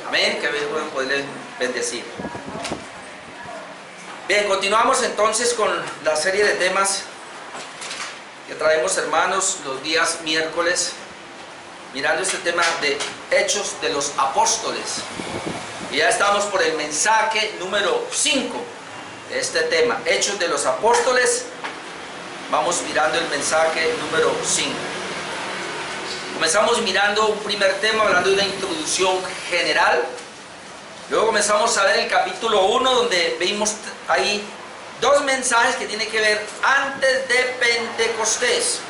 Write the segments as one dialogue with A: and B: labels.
A: Amén, que pueden poderle bendecir. Bien, continuamos entonces con la serie de temas que traemos, hermanos, los días miércoles, mirando este tema de Hechos de los Apóstoles. Y ya estamos por el mensaje número 5 de este tema, Hechos de los Apóstoles. Vamos mirando el mensaje número 5. Comenzamos mirando un primer tema, hablando de una introducción general. Luego comenzamos a ver el capítulo 1, donde vimos ahí dos mensajes que tienen que ver antes de Pentecostés.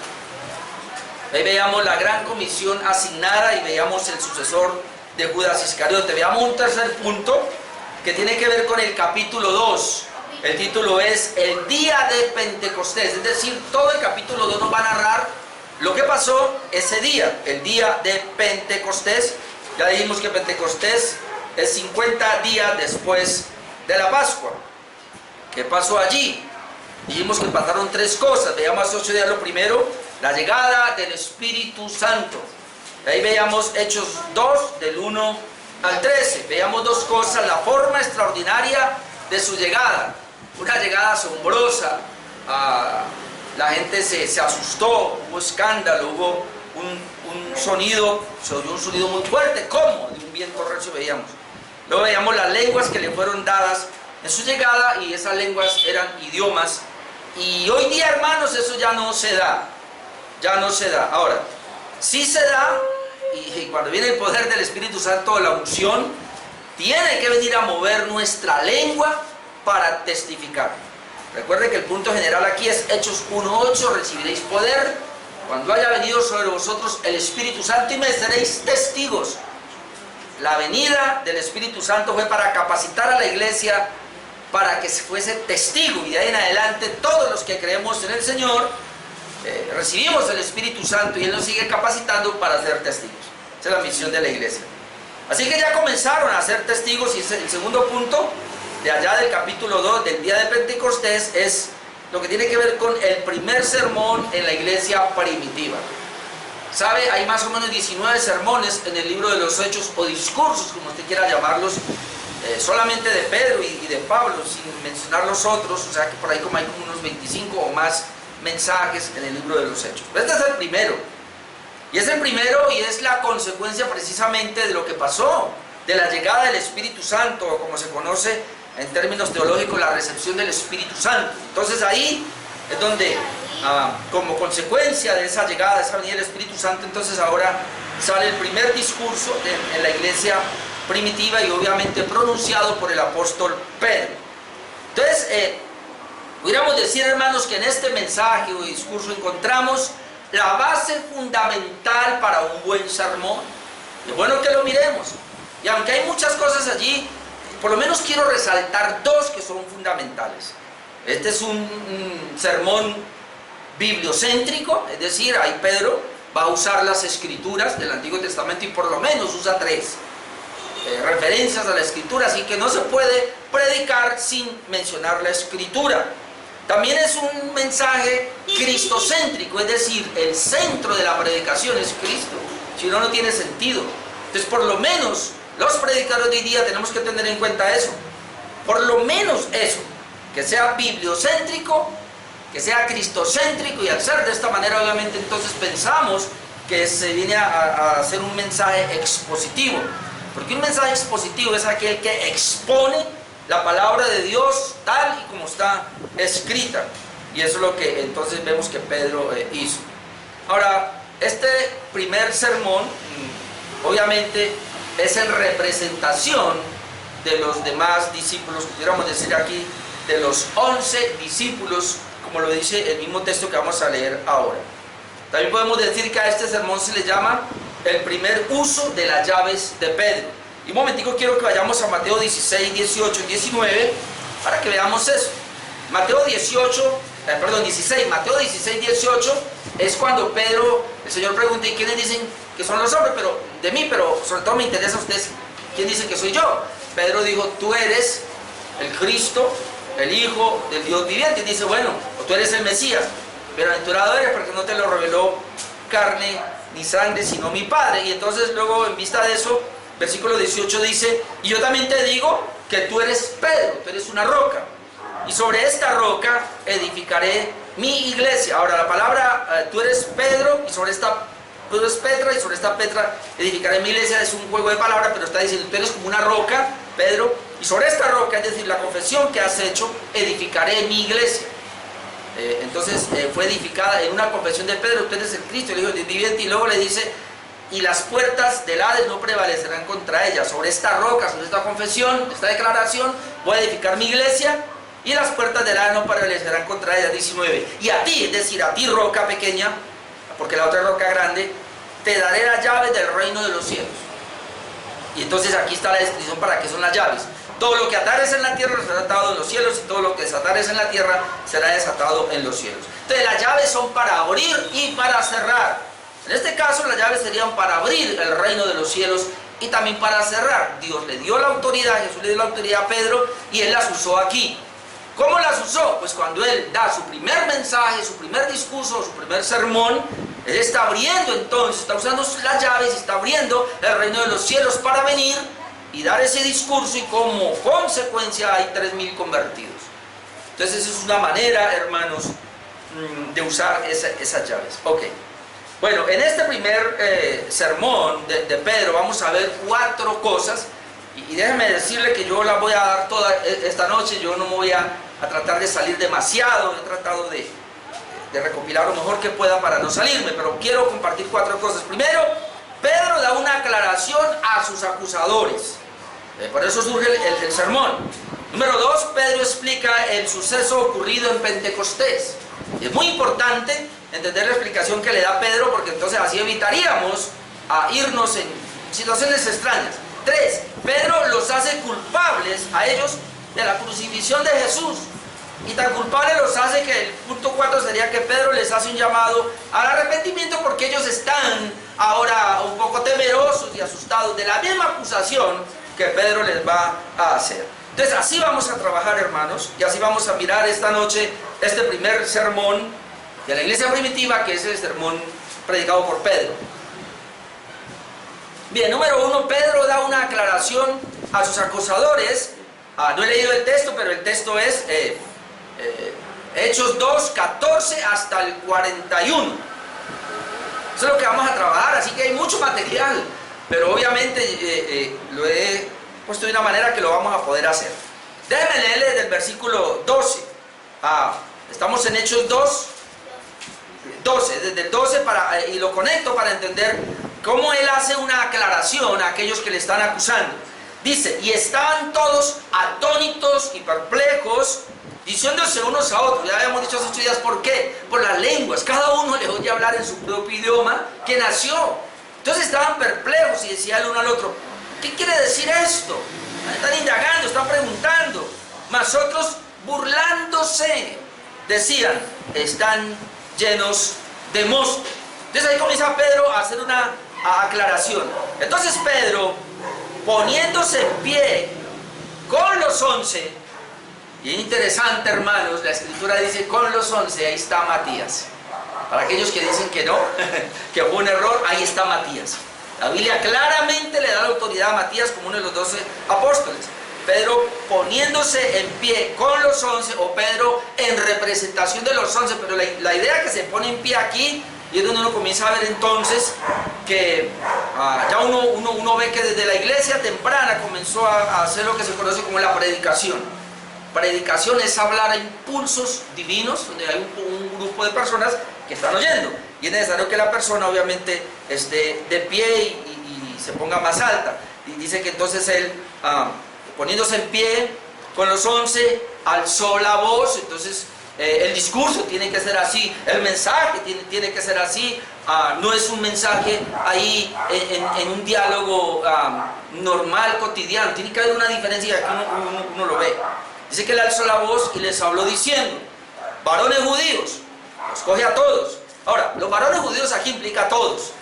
A: Ahí veíamos la gran comisión asignada y veíamos el sucesor de Judas Iscariote. Veamos un tercer punto que tiene que ver con el capítulo 2. El título es El día de Pentecostés, es decir, todo el capítulo 2 nos va a narrar lo que pasó ese día, el día de Pentecostés. Ya dijimos que Pentecostés es 50 días después de la Pascua. ¿Qué pasó allí? Dijimos que pasaron tres cosas. Veíamos 8 días. Lo primero, la llegada del Espíritu Santo. Ahí veíamos Hechos 2, del 1 al 13. Veíamos dos cosas: la forma extraordinaria de su llegada, una llegada asombrosa. La gente se asustó, hubo escándalo, hubo un sonido, se oyó un sonido muy fuerte, como de un viento recio veíamos. Luego veíamos las lenguas que le fueron dadas en su llegada, y esas lenguas eran idiomas. Y hoy día, hermanos, eso ya no se da, ya no se da. Ahora, sí se da, y cuando viene el poder del Espíritu Santo, la unción, tiene que venir a mover nuestra lengua para testificar. Recuerde que el punto general aquí es Hechos 1:8, recibiréis poder cuando haya venido sobre vosotros el Espíritu Santo y me seréis testigos. La venida del Espíritu Santo fue para capacitar a la iglesia para que fuese testigo, y de ahí en adelante todos los que creemos en el Señor recibimos el Espíritu Santo y Él nos sigue capacitando para ser testigos. Esa es la misión de la iglesia. Así que ya comenzaron a ser testigos, y el segundo punto de allá del capítulo 2 del día de Pentecostés es lo que tiene que ver con el primer sermón en la iglesia primitiva. ¿Sabe? Hay más o menos 19 sermones en el libro de los Hechos, o discursos, como usted quiera llamarlos, solamente de Pedro y de Pablo, sin mencionar los otros. O sea que por ahí como hay como unos 25 o más mensajes en el libro de los Hechos. Pero este es el primero. Y es el primero, y es la consecuencia precisamente de lo que pasó, de la llegada del Espíritu Santo, o como se conoce en términos teológicos, la recepción del Espíritu Santo. Entonces ahí es donde, como consecuencia de esa llegada, de esa venida del Espíritu Santo, entonces ahora sale el primer discurso en la iglesia primitiva, y obviamente pronunciado por el apóstol Pedro. Entonces, pudiéramos decir, hermanos, que en este mensaje o discurso encontramos la base fundamental para un buen sermón. Es bueno que lo miremos. Y aunque hay muchas cosas allí, por lo menos quiero resaltar dos que son fundamentales. Este es un sermón bibliocéntrico, es decir, ahí Pedro va a usar las escrituras del Antiguo Testamento, y por lo menos usa tres referencias a la escritura, así que no se puede predicar sin mencionar la escritura. También es un mensaje cristocéntrico, es decir, el centro de la predicación es Cristo, si no, no tiene sentido. Entonces, por lo menos los predicadores de hoy día tenemos que tener en cuenta eso, por lo menos eso, que sea bibliocéntrico, que sea cristocéntrico, y al ser de esta manera, obviamente, entonces pensamos que se viene a hacer un mensaje expositivo, porque un mensaje expositivo es aquel que expone la palabra de Dios tal y como está escrita, y eso es lo que entonces vemos que Pedro hizo. Ahora, este primer sermón, obviamente, es en representación de los demás discípulos, pudiéramos decir aquí, de los 11 discípulos, como lo dice el mismo texto que vamos a leer ahora. También podemos decir que a este sermón se le llama el primer uso de las llaves de Pedro. Y un momentico quiero que vayamos a Mateo 16, 18 y 19 para que veamos eso. Mateo 16, Mateo 16, 18 es cuando Pedro, el Señor pregunta: ¿y quiénes dicen que son los hombres? Pero de mí, pero sobre todo me interesa a ustedes, ¿quién dice que soy yo? Pedro dijo: tú eres el Cristo, el Hijo del Dios viviente. Y dice: bueno, tú eres el Mesías, bienaventurado eres porque no te lo reveló carne ni sangre, sino mi Padre. Y entonces luego, en vista de eso, versículo 18 dice: y yo también te digo que tú eres Pedro, tú eres una roca, y sobre esta roca edificaré mi iglesia. Ahora la palabra tú eres Pedro, y sobre esta tú eres Petra, y sobre esta Petra edificaré mi iglesia. Es un juego de palabras, pero está diciendo: tú eres como una roca, Pedro, y sobre esta roca, es decir, la confesión que has hecho, edificaré mi iglesia. Entonces fue edificada en una confesión de Pedro: tú eres el Cristo, el Hijo de Dios viviente. Y luego le dice: y las puertas del Hades no prevalecerán contra ella. Sobre esta roca, sobre esta confesión, esta declaración, voy a edificar mi iglesia, y las puertas del Hades no prevalecerán contra ella. 19. Y a ti, es decir, a ti, roca pequeña, porque la otra roca grande, te daré las llaves del reino de los cielos. Y entonces aquí está la descripción para qué son las llaves. Todo lo que atares en la tierra será atado en los cielos, y todo lo que desatares en la tierra será desatado en los cielos. Entonces las llaves son para abrir y para cerrar. En este caso las llaves serían para abrir el reino de los cielos y también para cerrar. Dios le dio la autoridad, Jesús le dio la autoridad a Pedro, y él las usó aquí. ¿Cómo las usó? Pues cuando él da su primer mensaje, su primer discurso, su primer sermón, él está abriendo, entonces está usando las llaves y está abriendo el reino de los cielos para venir y dar ese discurso, y como consecuencia hay 3.000 convertidos. Entonces esa es una manera, hermanos, de usar esas llaves. Ok. Bueno, en este primer sermón de Pedro vamos a ver 4 cosas, y déjenme decirle que yo las voy a dar toda esta noche. Yo no me voy a tratar de salir demasiado, he tratado de recopilar lo mejor que pueda para no salirme, pero quiero compartir 4 cosas. Primero, Pedro da una aclaración a sus acusadores, por eso surge el sermón. Número 2, Pedro explica el suceso ocurrido en Pentecostés. Es muy importante entender la explicación que le da Pedro, porque entonces así evitaríamos irnos en situaciones extrañas. 3, Pedro los hace culpables a ellos de la crucifixión de Jesús, y tan culpables los hace que el punto 4 sería que Pedro les hace un llamado al arrepentimiento, porque ellos están ahora un poco temerosos y asustados de la misma acusación que Pedro les va a hacer. Entonces así vamos a trabajar, hermanos, y así vamos a mirar esta noche este primer sermón de la iglesia primitiva, que es el sermón predicado por Pedro. Bien, número 1, Pedro da una aclaración a sus acusadores. No he leído el texto, pero el texto es Hechos 2, 14 hasta el 41. Eso es lo que vamos a trabajar, así que hay mucho material, pero obviamente lo he puesto de una manera que lo vamos a poder hacer. Déjenme leerle desde el versículo 12. Estamos en Hechos 2, 12, desde el 12 y lo conecto para entender cómo él hace una aclaración a aquellos que le están acusando. Dice: y estaban todos atónitos y perplejos, diciéndose unos a otros. Ya habíamos dicho hace 8 días por qué. Por las lenguas. Cada uno le oye hablar en su propio idioma que nació. Entonces estaban perplejos y decía el uno al otro: ¿qué quiere decir esto? Están indagando, están preguntando. Mas otros, burlándose, decían: están llenos de mosto. Entonces ahí comienza Pedro a hacer una aclaración. Entonces Pedro, poniéndose en pie con los 11, y es interesante, hermanos, la escritura dice con los 11, ahí está Matías. Para aquellos que dicen que no, que fue un error, ahí está Matías. La Biblia claramente le da la autoridad a Matías como uno de los 12 apóstoles. Pedro poniéndose en pie con los 11, o Pedro en representación de los 11, pero la idea que se pone en pie aquí, y es donde uno comienza a ver entonces que ya uno ve que desde la iglesia temprana comenzó a hacer lo que se conoce como la predicación. Predicación es hablar a impulsos divinos, donde hay un grupo de personas que están oyendo, y es necesario que la persona obviamente esté de pie y se ponga más alta. Y dice que entonces él, poniéndose en pie con los 11, alzó la voz. Entonces el discurso tiene que ser así, el mensaje tiene que ser así. No es un mensaje ahí en un diálogo normal, cotidiano. Tiene que haber una diferencia, aquí uno lo ve. Dice que él alzó la voz y les habló diciendo: varones judíos, los coge a todos. Ahora, los varones judíos aquí implica a todos.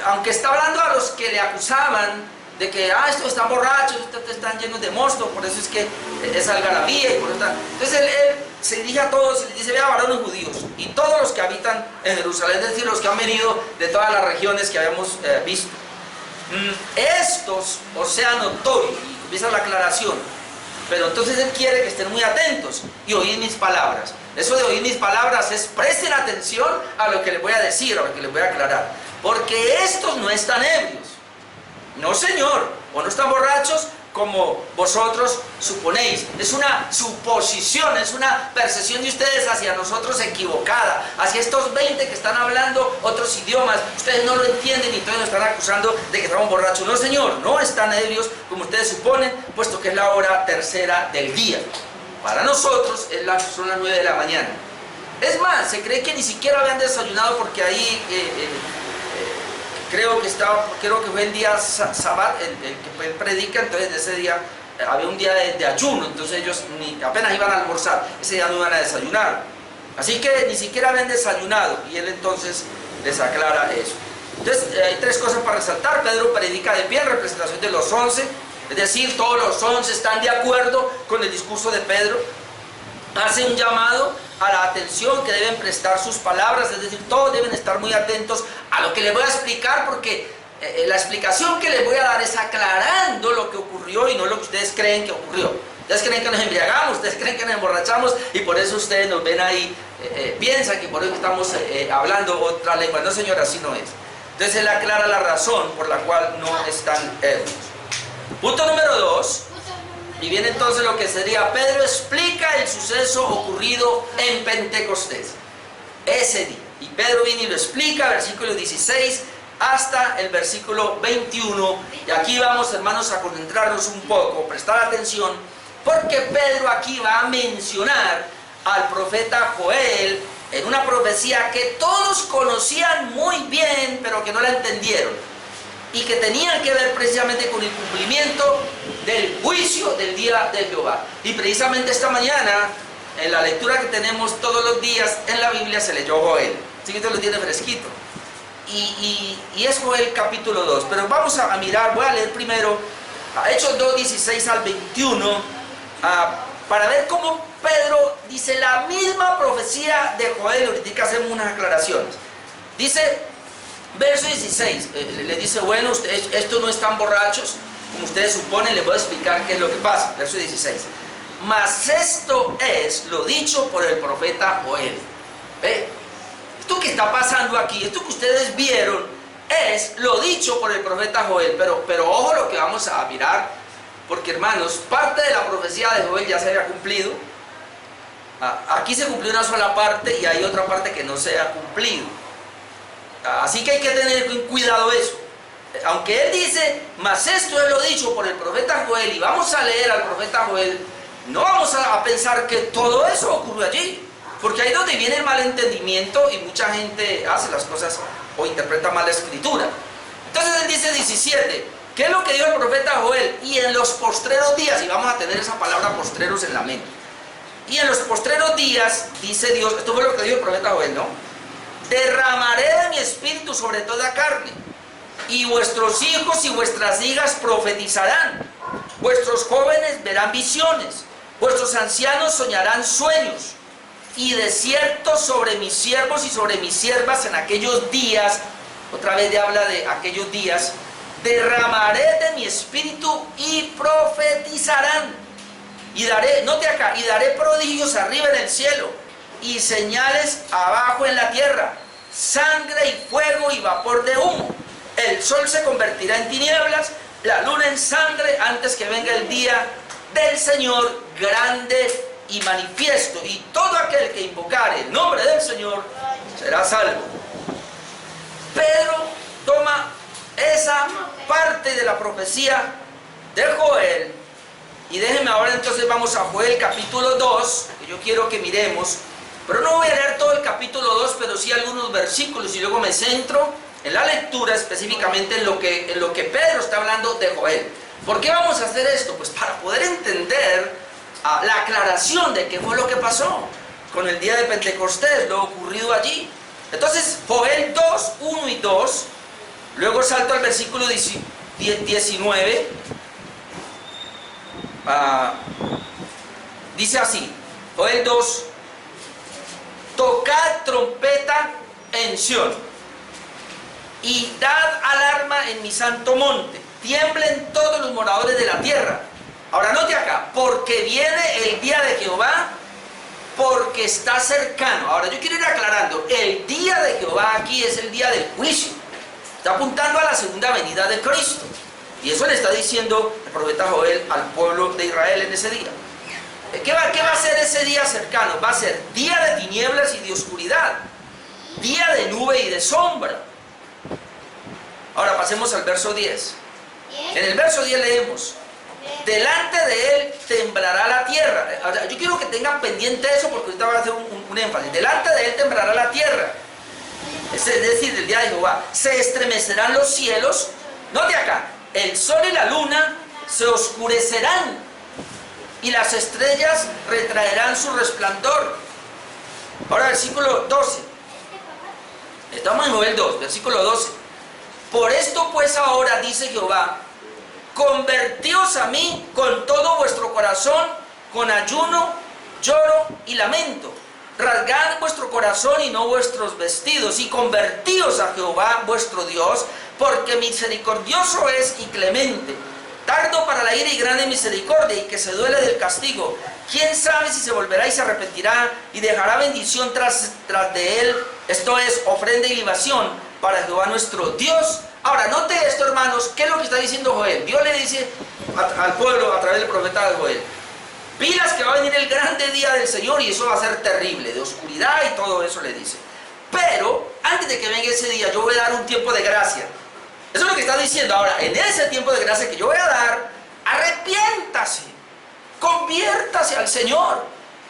A: Aunque está hablando a los que le acusaban de que estos están borrachos, estos están llenos de mosto, por eso es que es algarabía y por eso. Entonces él se dirige a todos y les dice: vea, varones judíos y todos los que habitan en Jerusalén, es decir, los que han venido de todas las regiones que habíamos visto. estos os sea notorio, y empieza la aclaración, pero entonces él quiere que estén muy atentos y oíd mis palabras. Eso de oír mis palabras es presten atención a lo que les voy a decir, a lo que les voy a aclarar, porque estos no están ebrios, no señor, o no están borrachos como vosotros suponéis. Es una suposición, es una percepción de ustedes hacia nosotros equivocada, hacia estos 20 que están hablando otros idiomas. Ustedes no lo entienden y entonces nos están acusando de que estamos borrachos. No señor, no están ebrios como ustedes suponen, puesto que es la hora tercera del día. Para nosotros son las 9 de la mañana. Es más, se cree que ni siquiera habían desayunado, porque ahí creo que fue el día Sabbat, el que él predica. Entonces ese día había un día de ayuno, entonces ellos apenas iban a almorzar, ese día no iban a desayunar. Así que ni siquiera habían desayunado, y él entonces les aclara eso. Entonces hay tres cosas para resaltar. Pedro predica de pie en representación de los 11, es decir, todos los 11 están de acuerdo con el discurso de Pedro. Hace un llamado a la atención que deben prestar sus palabras, es decir, todos deben estar muy atentos a lo que les voy a explicar, porque la explicación que les voy a dar es aclarando lo que ocurrió y no lo que ustedes creen que ocurrió. Ustedes creen que nos embriagamos, ustedes creen que nos emborrachamos, y por eso ustedes nos ven ahí, piensan que por eso estamos hablando otra lengua. No señor, así no es. Entonces él aclara la razón por la cual no están ebrios. Punto número 2. Y viene entonces lo que sería: Pedro explica el suceso ocurrido en Pentecostés, ese día. Y Pedro viene y lo explica, versículo 16 hasta el versículo 21. Y aquí vamos, hermanos, a concentrarnos un poco, prestar atención, porque Pedro aquí va a mencionar al profeta Joel en una profecía que todos conocían muy bien, pero que no la entendieron, y que tenían que ver precisamente con el cumplimiento del juicio del día de Jehová. Y precisamente esta mañana, en la lectura que tenemos todos los días en la Biblia, se leyó Joel. Así que usted lo tiene fresquito. Y es Joel capítulo 2. Pero vamos a mirar, voy a leer primero Hechos 2, 16 al 21, para ver cómo Pedro dice la misma profecía de Joel. Ahorita hacemos unas aclaraciones. Dice, verso 16, le dice: bueno, ustedes, estos no están borrachos como ustedes suponen, les voy a explicar qué es lo que pasa. Verso 16: mas esto es lo dicho por el profeta Joel. ¿Ve? Esto que está pasando aquí, esto que ustedes vieron, es lo dicho por el profeta Joel. Pero ojo lo que vamos a mirar, porque hermanos, parte de la profecía de Joel ya se había cumplido. Aquí se cumplió una sola parte y hay otra parte que no se ha cumplido. Así que hay que tener cuidado eso. Aunque él dice, mas esto es lo dicho por el profeta Joel, y vamos a leer al profeta Joel, no vamos a pensar que todo eso ocurre allí, porque ahí es donde viene el malentendimiento y mucha gente hace las cosas o interpreta mal la escritura. Entonces él dice 17, ¿qué es lo que dijo el profeta Joel? Y en los postreros días, y vamos a tener esa palabra postreros en la mente, y en los postreros días, dice Dios, esto fue lo que dijo el profeta Joel, ¿no? Derramaré de mi espíritu sobre toda carne, y vuestros hijos y vuestras hijas profetizarán, vuestros jóvenes verán visiones, vuestros ancianos soñarán sueños, y de cierto sobre mis siervos y sobre mis siervas en aquellos días, otra vez habla de aquellos días, derramaré de mi espíritu y profetizarán, y daré, note acá, y daré prodigios arriba en el cielo, y señales abajo en la tierra, sangre y fuego y vapor de humo. El sol se convertirá en tinieblas, la luna en sangre, antes que venga el día del Señor grande y manifiesto, y todo aquel que invocare el nombre del Señor será salvo. Pedro toma esa parte de la profecía de Joel, y déjenme ahora entonces, vamos a Joel capítulo 2, que yo quiero que miremos, pero no voy a leer todo el capítulo 2, pero sí algunos versículos, y luego me centro en la lectura específicamente en lo que Pedro está hablando de Joel. ¿Por qué vamos a hacer esto? Pues para poder entender la aclaración de qué fue lo que pasó con el día de Pentecostés, lo ocurrido allí. Entonces, Joel 2, 1 y 2, luego salto al versículo 19, dice así, Joel 2, tocad trompeta en Sión. y dad alarma en mi santo monte, tiemblen todos los moradores de la tierra. Ahora note acá, porque viene el día de Jehová, porque está cercano. Ahora yo quiero ir aclarando, el día de Jehová aquí es el día del juicio, está apuntando a la segunda venida de Cristo, y eso le está diciendo el profeta Joel al pueblo de Israel en ese día. ¿Qué va a ser ese día cercano? Va a ser día de tinieblas y de oscuridad, día de nube y de sombra. Ahora pasemos al verso 10. En el verso 10 leemos: delante de él temblará la tierra. Ahora, yo quiero que tengan pendiente eso, porque ahorita voy a hacer un énfasis. Delante de él temblará la tierra, es decir, el día de Jehová. Se estremecerán los cielos. Note acá, el sol y la luna se oscurecerán, y las estrellas retraerán su resplandor. Ahora versículo 12. Estamos en Joel 2, versículo 12. Por esto pues ahora, dice Jehová, convertíos a mí con todo vuestro corazón, con ayuno, lloro y lamento. Rasgad vuestro corazón y no vuestros vestidos, y convertíos a Jehová vuestro Dios, porque misericordioso es y clemente, tardo para la ira y grande misericordia, y que se duele del castigo. ¿Quién sabe si se volverá y se arrepentirá y dejará bendición tras de él? Esto es, ofrenda y libación para Jehová nuestro Dios. Ahora, note esto, hermanos, ¿qué es lo que está diciendo Joel? Dios le dice al pueblo a través del profeta de Joel: pilas que va a venir el grande día del Señor, y eso va a ser terrible, de oscuridad y todo eso le dice. Pero, antes de que venga ese día, yo voy a dar un tiempo de gracia. Eso es lo que está diciendo. Ahora, en ese tiempo de gracia que yo voy a dar, arrepiéntase, conviértase al Señor.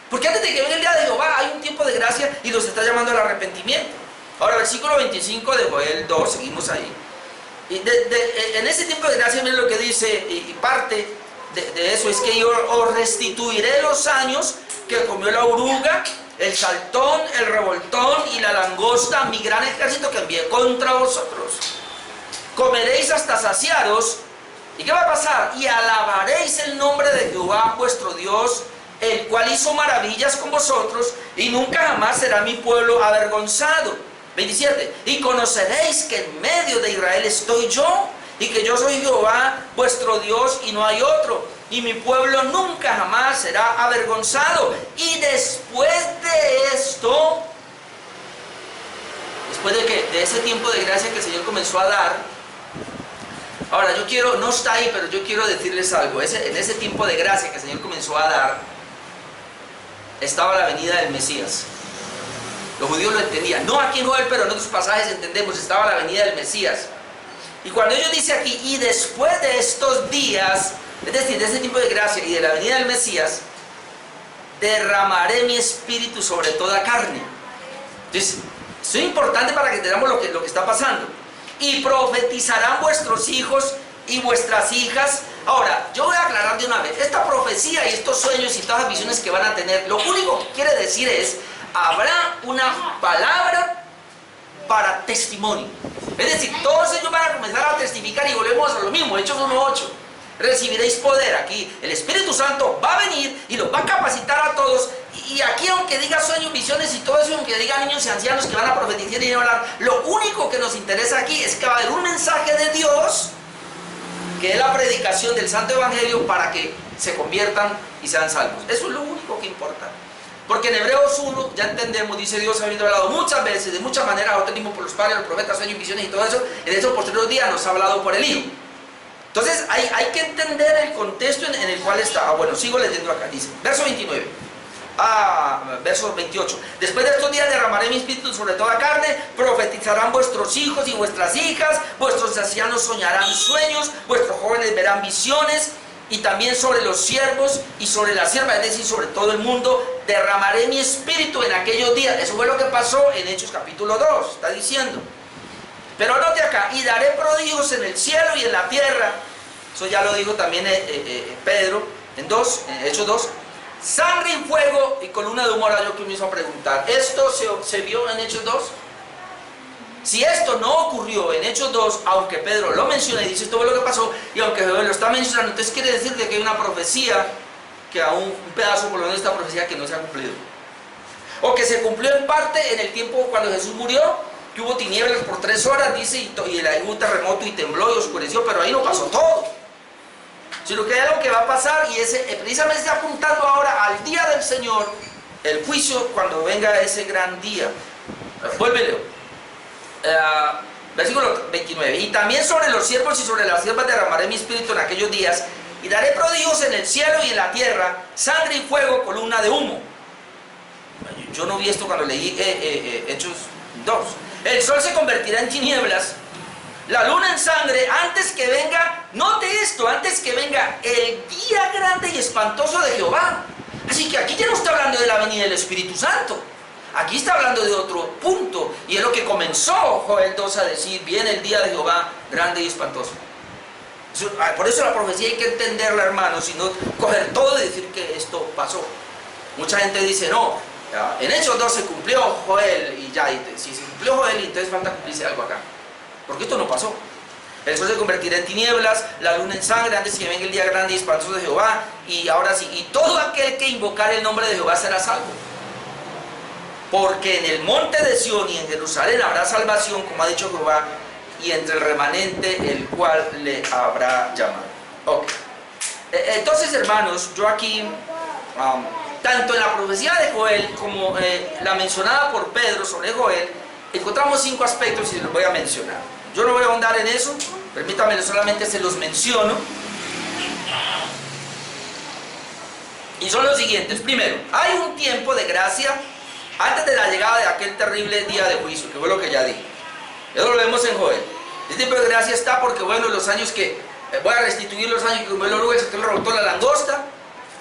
A: Porque antes de que venga el día de Jehová, hay un tiempo de gracia y los está llamando al arrepentimiento. Ahora, versículo 25 de Joel 2, seguimos ahí. Y en ese tiempo de gracia, miren lo que dice, y parte de eso es que yo os restituiré los años que comió la oruga, el saltón, el revoltón y la langosta, mi gran ejército que envié contra vosotros. Comeréis hasta saciaros. ¿Y qué va a pasar? Y alabaréis el nombre de Jehová vuestro Dios, el cual hizo maravillas con vosotros, y nunca jamás será mi pueblo avergonzado. 27. Y conoceréis que en medio de Israel estoy yo, y que yo soy Jehová vuestro Dios y no hay otro, y mi pueblo nunca jamás será avergonzado. Y después de esto, después de ese tiempo de gracia que el Señor comenzó a dar, ahora yo quiero, no está ahí, pero yo quiero decirles algo. En ese tiempo de gracia que el Señor comenzó a dar, estaba la venida del Mesías. Los judíos lo entendían, no aquí en Joel, pero en otros pasajes entendemos, estaba la venida del Mesías. Y cuando ellos dicen aquí, y después de estos días, es decir, de ese tiempo de gracia y de la venida del Mesías, derramaré mi espíritu sobre toda carne. Entonces, esto es importante para que entendamos lo que está pasando. Y profetizarán vuestros hijos y vuestras hijas. Ahora, yo voy a aclarar de una vez, esta profecía y estos sueños y todas las visiones que van a tener, lo único que quiere decir es, habrá una palabra para testimonio. Es decir, todos ellos van a comenzar a testificar, y volvemos a lo mismo, Hechos 1:8. Recibiréis poder. Aquí el Espíritu Santo va a venir y los va a capacitar a todos. Y aquí, aunque diga sueños, visiones y todo eso, aunque diga niños y ancianos que van a profetizar y hablar, lo único que nos interesa aquí es que va a haber un mensaje de Dios, que es la predicación del Santo Evangelio, para que se conviertan y sean salvos. Eso es lo único que importa. Porque en Hebreos 1 ya entendemos, dice Dios habiendo hablado muchas veces, de muchas maneras, ahora mismo por los padres, los profetas, sueños, visiones y todo eso. En esos posteriores días nos ha hablado por el Hijo. Entonces hay que entender el contexto en el cual está. Bueno, sigo leyendo acá, dice, verso 29. Verso 28. Después de estos días derramaré mi espíritu sobre toda carne, profetizarán vuestros hijos y vuestras hijas, vuestros ancianos soñarán sueños, vuestros jóvenes verán visiones, y también sobre los siervos y sobre las siervas, es decir, sobre todo el mundo, derramaré mi espíritu en aquellos días. Eso fue lo que pasó en Hechos capítulo 2, está diciendo. Pero note acá, y daré prodigios en el cielo y en la tierra. Eso ya lo dijo también Pedro en Hechos 2. Sangre y fuego y columna de humo. Ahora yo comienzo a preguntar, ¿esto se vio en Hechos 2? Si esto no ocurrió en Hechos 2, aunque Pedro lo menciona y dice esto fue lo que pasó, y aunque Joel lo está mencionando, entonces quiere decir que hay una profecía, que aún un pedazo por lo menos de esta profecía que no se ha cumplido. O que se cumplió en parte en el tiempo cuando Jesús murió, que hubo tinieblas por 3 horas, dice, y hubo terremoto y tembló y oscureció, pero ahí no pasó todo. Sino que hay algo que va a pasar y ese precisamente está apuntando ahora al día del Señor, el juicio cuando venga ese gran día. Vuélvelo. Versículo 29. Y también sobre los siervos y sobre las siervas derramaré mi espíritu en aquellos días, y daré prodigios en el cielo y en la tierra, sangre y fuego, columna de humo. Yo no vi esto cuando leí Hechos 2. El sol se convertirá en tinieblas, la luna en sangre, antes que venga, note esto, antes que venga el día grande y espantoso de Jehová. Así que aquí ya no está hablando de la venida del Espíritu Santo. Aquí está hablando de otro punto, y es lo que comenzó Joel 2 a decir: viene el día de Jehová grande y espantoso. Por eso la profecía hay que entenderla, hermanos, y no coger todo y decir que esto pasó. Mucha gente dice: no, en Hechos 2 se cumplió Joel, y ya, si se cumplió Joel, entonces falta cumplirse algo acá, porque esto no pasó. El sol se convertirá en tinieblas, la luna en sangre, antes que venga el día grande y espantoso de Jehová, y ahora sí, y todo aquel que invocar el nombre de Jehová será salvo. Porque en el monte de Sión y en Jerusalén habrá salvación, como ha dicho Jehová, y entre el remanente el cual le habrá llamado. Okay. Entonces, hermanos, yo aquí, tanto en la profecía de Joel como la mencionada por Pedro sobre Joel, encontramos 5 aspectos y los voy a mencionar. Yo no voy a ahondar en eso, permítanme, solamente se los menciono. Y son los siguientes. Primero, hay un tiempo de gracia antes de la llegada de aquel terrible día de juicio, que fue lo que ya dije. Eso lo vemos en Joel. El tiempo de gracia está porque, bueno, los años que voy a restituir, los años que comió el oruga, el sector le rebotó la langosta,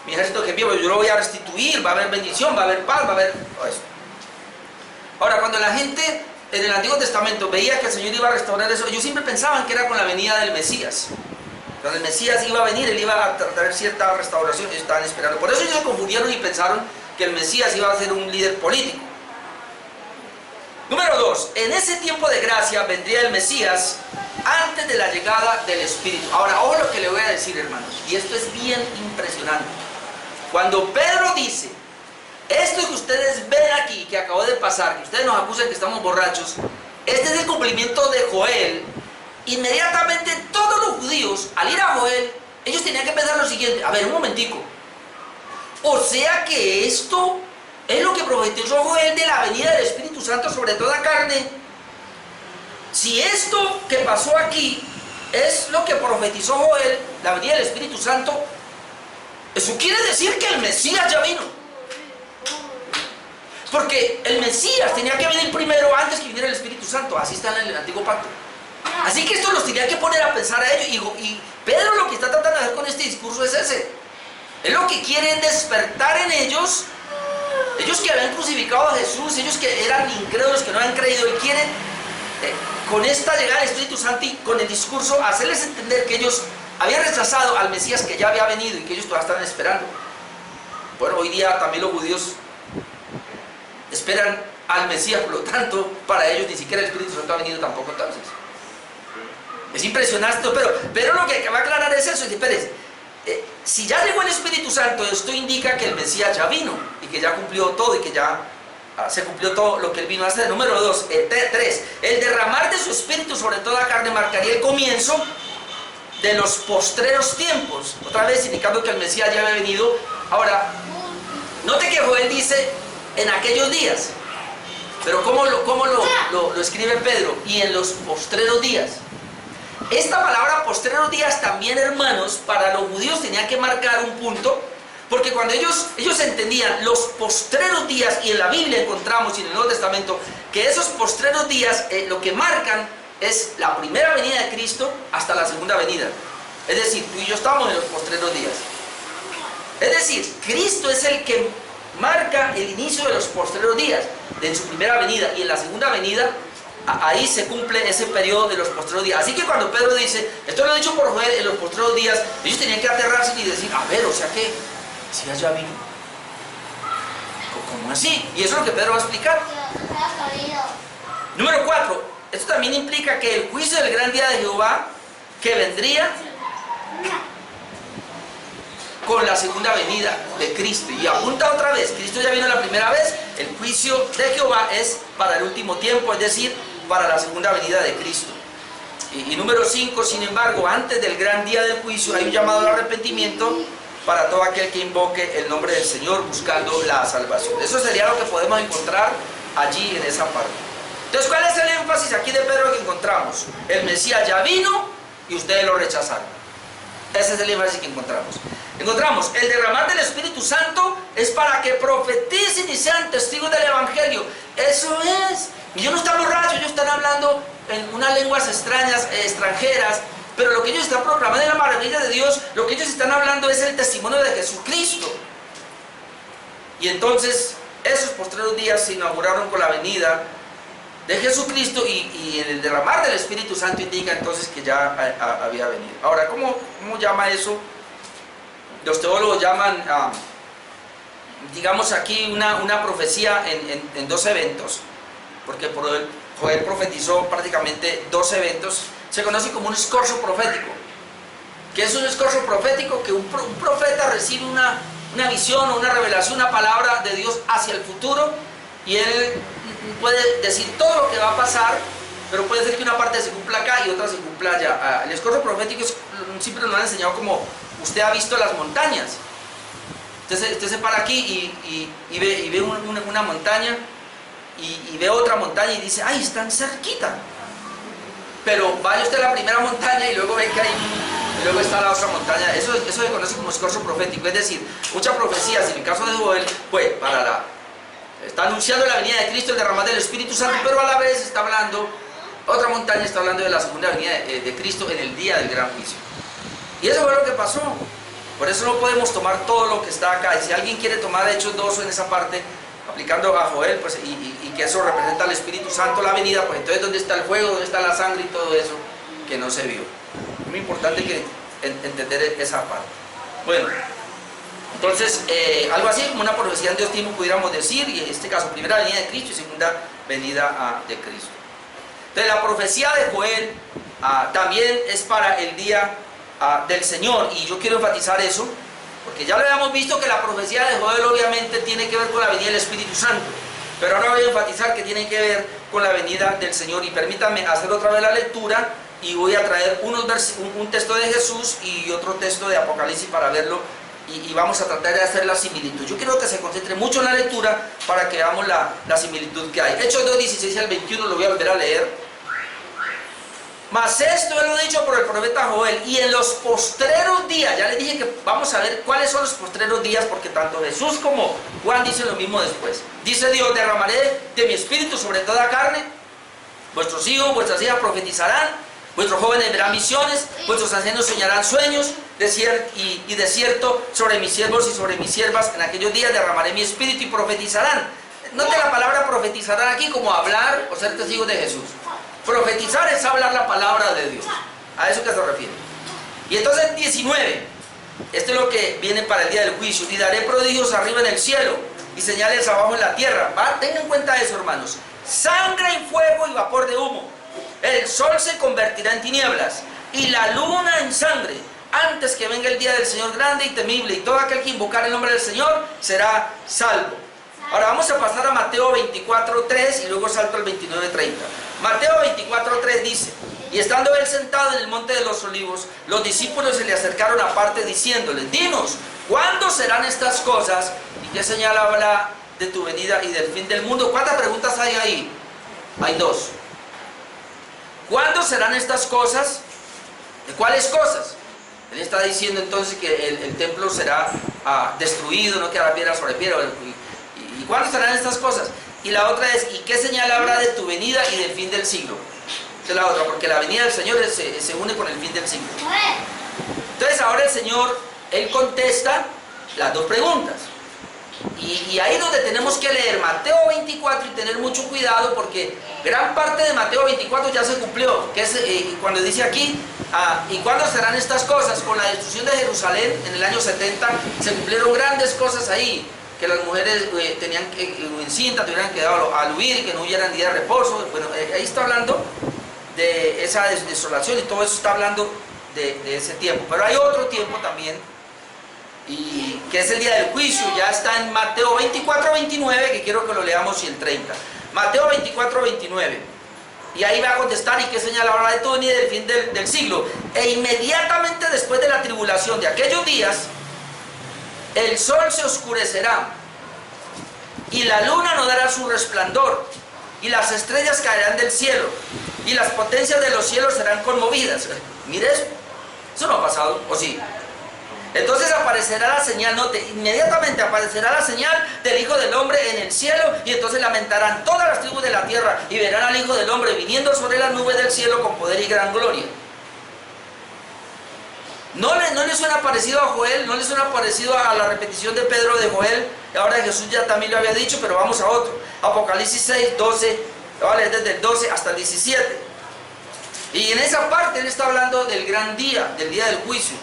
A: mi ejército que vivo, yo lo voy a restituir, va a haber bendición, va a haber paz, va a haber todo eso. Ahora, cuando la gente en el Antiguo Testamento veía que el Señor iba a restaurar eso, ellos siempre pensaban que era con la venida del Mesías. Cuando el Mesías iba a venir, él iba a traer cierta restauración, ellos estaban esperando. Por eso ellos se confundieron y pensaron que el Mesías iba a ser un líder político. Número 2, en ese tiempo de gracia vendría el Mesías antes de la llegada del Espíritu. Ahora, ojo lo que le voy a decir, hermanos, y esto es bien impresionante. Cuando Pedro dice: esto que ustedes ven aquí, que acabó de pasar, que ustedes nos acusan que estamos borrachos, este es el cumplimiento de Joel. Inmediatamente todos los judíos, al ir a Joel, ellos tenían que pensar lo siguiente: a ver, un momentico, o sea que esto es lo que profetizó Joel de la venida del Espíritu Santo sobre toda carne. Si esto que pasó aquí es lo que profetizó Joel, la venida del Espíritu Santo, eso quiere decir que el Mesías ya vino. Porque el Mesías tenía que venir primero antes que viniera el Espíritu Santo. Así está en el Antiguo Pacto. Así que esto los tenía que poner a pensar a ellos. Y Pedro lo que está tratando de hacer con este discurso es ese. Es lo que quieren despertar en ellos. Ellos que habían crucificado a Jesús, ellos que eran incrédulos, que no habían creído, y quieren con esta llegada del Espíritu Santo y con el discurso hacerles entender que ellos habían rechazado al Mesías que ya había venido y que ellos todavía estaban esperando. Bueno, hoy día también los judíos esperan al Mesías, por lo tanto, para ellos ni siquiera el Espíritu Santo ha venido tampoco entonces. Es impresionante, pero lo que va a aclarar es eso. Espérense, si ya llegó el Espíritu Santo, esto indica que el Mesías ya vino y que ya cumplió todo y que ya se cumplió todo lo que él vino a hacer. Número 2, 3, el derramar de su Espíritu sobre toda carne marcaría el comienzo de los postreros tiempos, otra vez indicando que el Mesías ya había venido. Ahora, note que Joel dice en aquellos días, pero ¿cómo lo escribe Pedro? Y en los postreros días. Esta palabra postreros días también, hermanos, para los judíos tenía que marcar un punto, porque cuando ellos entendían los postreros días, y en la Biblia encontramos y en el Nuevo Testamento que esos postreros días lo que marcan es la primera venida de Cristo hasta la segunda venida. Es decir, tú y yo estamos en los postreros días. Es decir, Cristo es el que marca el inicio de los postreros días, de su primera venida, y en la segunda venida, ahí se cumple ese periodo de los postreros días. Así que cuando Pedro dice, esto lo he dicho por Joel, en los postreros días, ellos tenían que aterrarse y decir, a ver, o sea que, si ya vino. ¿Cómo así? Y eso es lo que Pedro va a explicar. Número 4, esto también implica que el juicio del gran día de Jehová, que vendría con la segunda venida de Cristo, y apunta otra vez, Cristo ya vino la primera vez, el juicio de Jehová es para el último tiempo, es decir, para la segunda venida de Cristo. Y número 5, sin embargo, antes del gran día del juicio hay un llamado al arrepentimiento para todo aquel que invoque el nombre del Señor buscando la salvación. Eso sería lo que podemos encontrar allí en esa parte. Entonces, ¿cuál es el énfasis aquí de Pedro que encontramos? El Mesías ya vino y ustedes lo rechazaron. Ese es el énfasis que encontramos. Encontramos, el derramar del Espíritu Santo es para que profeticen y sean testigos del Evangelio. Eso es. Y ellos no están borrachos, ellos están hablando en unas lenguas extrañas, extranjeras, pero lo que ellos están proclamando es la maravilla de Dios. Lo que ellos están hablando es el testimonio de Jesucristo. Y entonces, esos postreros días se inauguraron con la venida de Jesucristo y en el derramar del Espíritu Santo indica entonces que ya había venido. Ahora, ¿cómo llama eso? Los teólogos llaman, digamos aquí, una profecía en dos eventos, porque Joel profetizó prácticamente dos eventos. Se conoce como un escorzo profético. ¿Qué es un escorzo profético? Que un profeta recibe una visión o una revelación, una palabra de Dios hacia el futuro, y él puede decir todo lo que va a pasar, pero puede ser que una parte se cumpla acá y otra se cumpla allá. El escorzo profético siempre nos han enseñado como usted ha visto las montañas. Usted se para aquí y ve una montaña y ve otra montaña y dice, ¡ay, están cerquita! Pero vaya usted a la primera montaña y luego ve que y luego está la otra montaña. Eso se conoce como escorzo profético. Es decir, muchas profecías, en el caso de Joel, pues está anunciando la venida de Cristo, el derramar del Espíritu Santo, pero a la vez está hablando, otra montaña está hablando de la segunda venida de Cristo en el día del gran juicio. Y eso fue lo que pasó. Por eso no podemos tomar todo lo que está acá. Y si alguien quiere tomar Hechos 2 en esa parte, aplicando a Joel, pues, y que eso representa al Espíritu Santo, la venida, pues entonces ¿dónde está el fuego? ¿Dónde está la sangre y todo eso que no se vio? Es muy importante entender esa parte. Bueno, entonces, algo así como una profecía en Dios tiempo pudiéramos decir, y en este caso, primera venida de Cristo y segunda venida de Cristo. Entonces, la profecía de Joel también es para el día del Señor, y yo quiero enfatizar eso, porque ya lo habíamos visto que la profecía de Joel obviamente tiene que ver con la venida del Espíritu Santo, pero ahora voy a enfatizar que tiene que ver con la venida del Señor. Y permítanme hacer otra vez la lectura, y voy a traer un texto de Jesús y otro texto de Apocalipsis para verlo, y vamos a tratar de hacer la similitud. Yo quiero que se concentre mucho en la lectura para que veamos la similitud que hay. Hechos 2, 16 al 21, lo voy a volver a leer. Mas esto es lo dicho por el profeta Joel, y en los postreros días, ya les dije que vamos a ver cuáles son los postreros días, porque tanto Jesús como Juan dicen lo mismo después. Dice Dios, derramaré de mi espíritu sobre toda carne, vuestros hijos, vuestras hijas profetizarán, vuestros jóvenes verán visiones, vuestros ancianos soñarán sueños, y de cierto sobre mis siervos y sobre mis siervas en aquellos días derramaré mi espíritu y profetizarán. Note la palabra profetizarán aquí como hablar o ser testigos de Jesús. Profetizar es hablar la palabra de Dios. A eso que se refiere. Y entonces 19. Esto es lo que viene para el día del juicio. Y daré prodigios arriba en el cielo y señales abajo en la tierra. Tengan en cuenta eso, hermanos. Sangre y fuego y vapor de humo. El sol se convertirá en tinieblas y la luna en sangre antes que venga el día del Señor grande y temible. Y todo aquel que invocar el nombre del Señor será salvo. Ahora vamos a pasar a Mateo 24:3 y luego salto al 29:30. Mateo 24:3 dice: y estando él sentado en el monte de los olivos, los discípulos se le acercaron aparte diciéndoles: dinos, ¿cuándo serán estas cosas? ¿Y qué señal habla de tu venida y del fin del mundo? ¿Cuántas preguntas hay ahí? Hay dos. ¿Cuándo serán estas cosas? ¿De cuáles cosas? Él está diciendo entonces que el templo será destruido, no quedará piedra sobre piedra. ¿Y cuándo serán estas cosas? Y la otra es: ¿y qué señal habrá de tu venida y del fin del siglo? Esa es la otra, porque la venida del Señor se une con el fin del siglo. Entonces ahora el Señor, Él contesta las dos preguntas. Y ahí es donde tenemos que leer Mateo 24 y tener mucho cuidado, porque gran parte de Mateo 24 ya se cumplió, que es cuando dice aquí, ¿y cuándo serán estas cosas? Con la destrucción de Jerusalén en el año 70 se cumplieron grandes cosas ahí, que las mujeres tenían que encintas, tuvieran que al huir y que no hubieran día de reposo. Bueno, ahí está hablando de esa desolación, y todo eso está hablando de ese tiempo. Pero hay otro tiempo también, y que es el día del juicio. Ya está en Mateo 24:29, que quiero que lo leamos, y el 30. Mateo 24:29. Y ahí va a contestar, ¿y qué señal habrá de tu venida y del fin del siglo? E inmediatamente después de la tribulación de aquellos días, el sol se oscurecerá, y la luna no dará su resplandor, y las estrellas caerán del cielo, y las potencias de los cielos serán conmovidas. Mire eso no ha pasado, ¿o sí? Entonces aparecerá la señal, note, inmediatamente aparecerá la señal del Hijo del Hombre en el cielo, y entonces lamentarán todas las tribus de la tierra, y verán al Hijo del Hombre viniendo sobre las nubes del cielo con poder y gran gloria. ¿No le suena parecido a Joel? ¿No le suena parecido a la repetición de Pedro de Joel? Ahora Jesús ya también lo había dicho, pero vamos a otro. Apocalipsis 6, 12, vale, desde el 12 hasta el 17. Y en esa parte él está hablando del gran día, del día del juicio.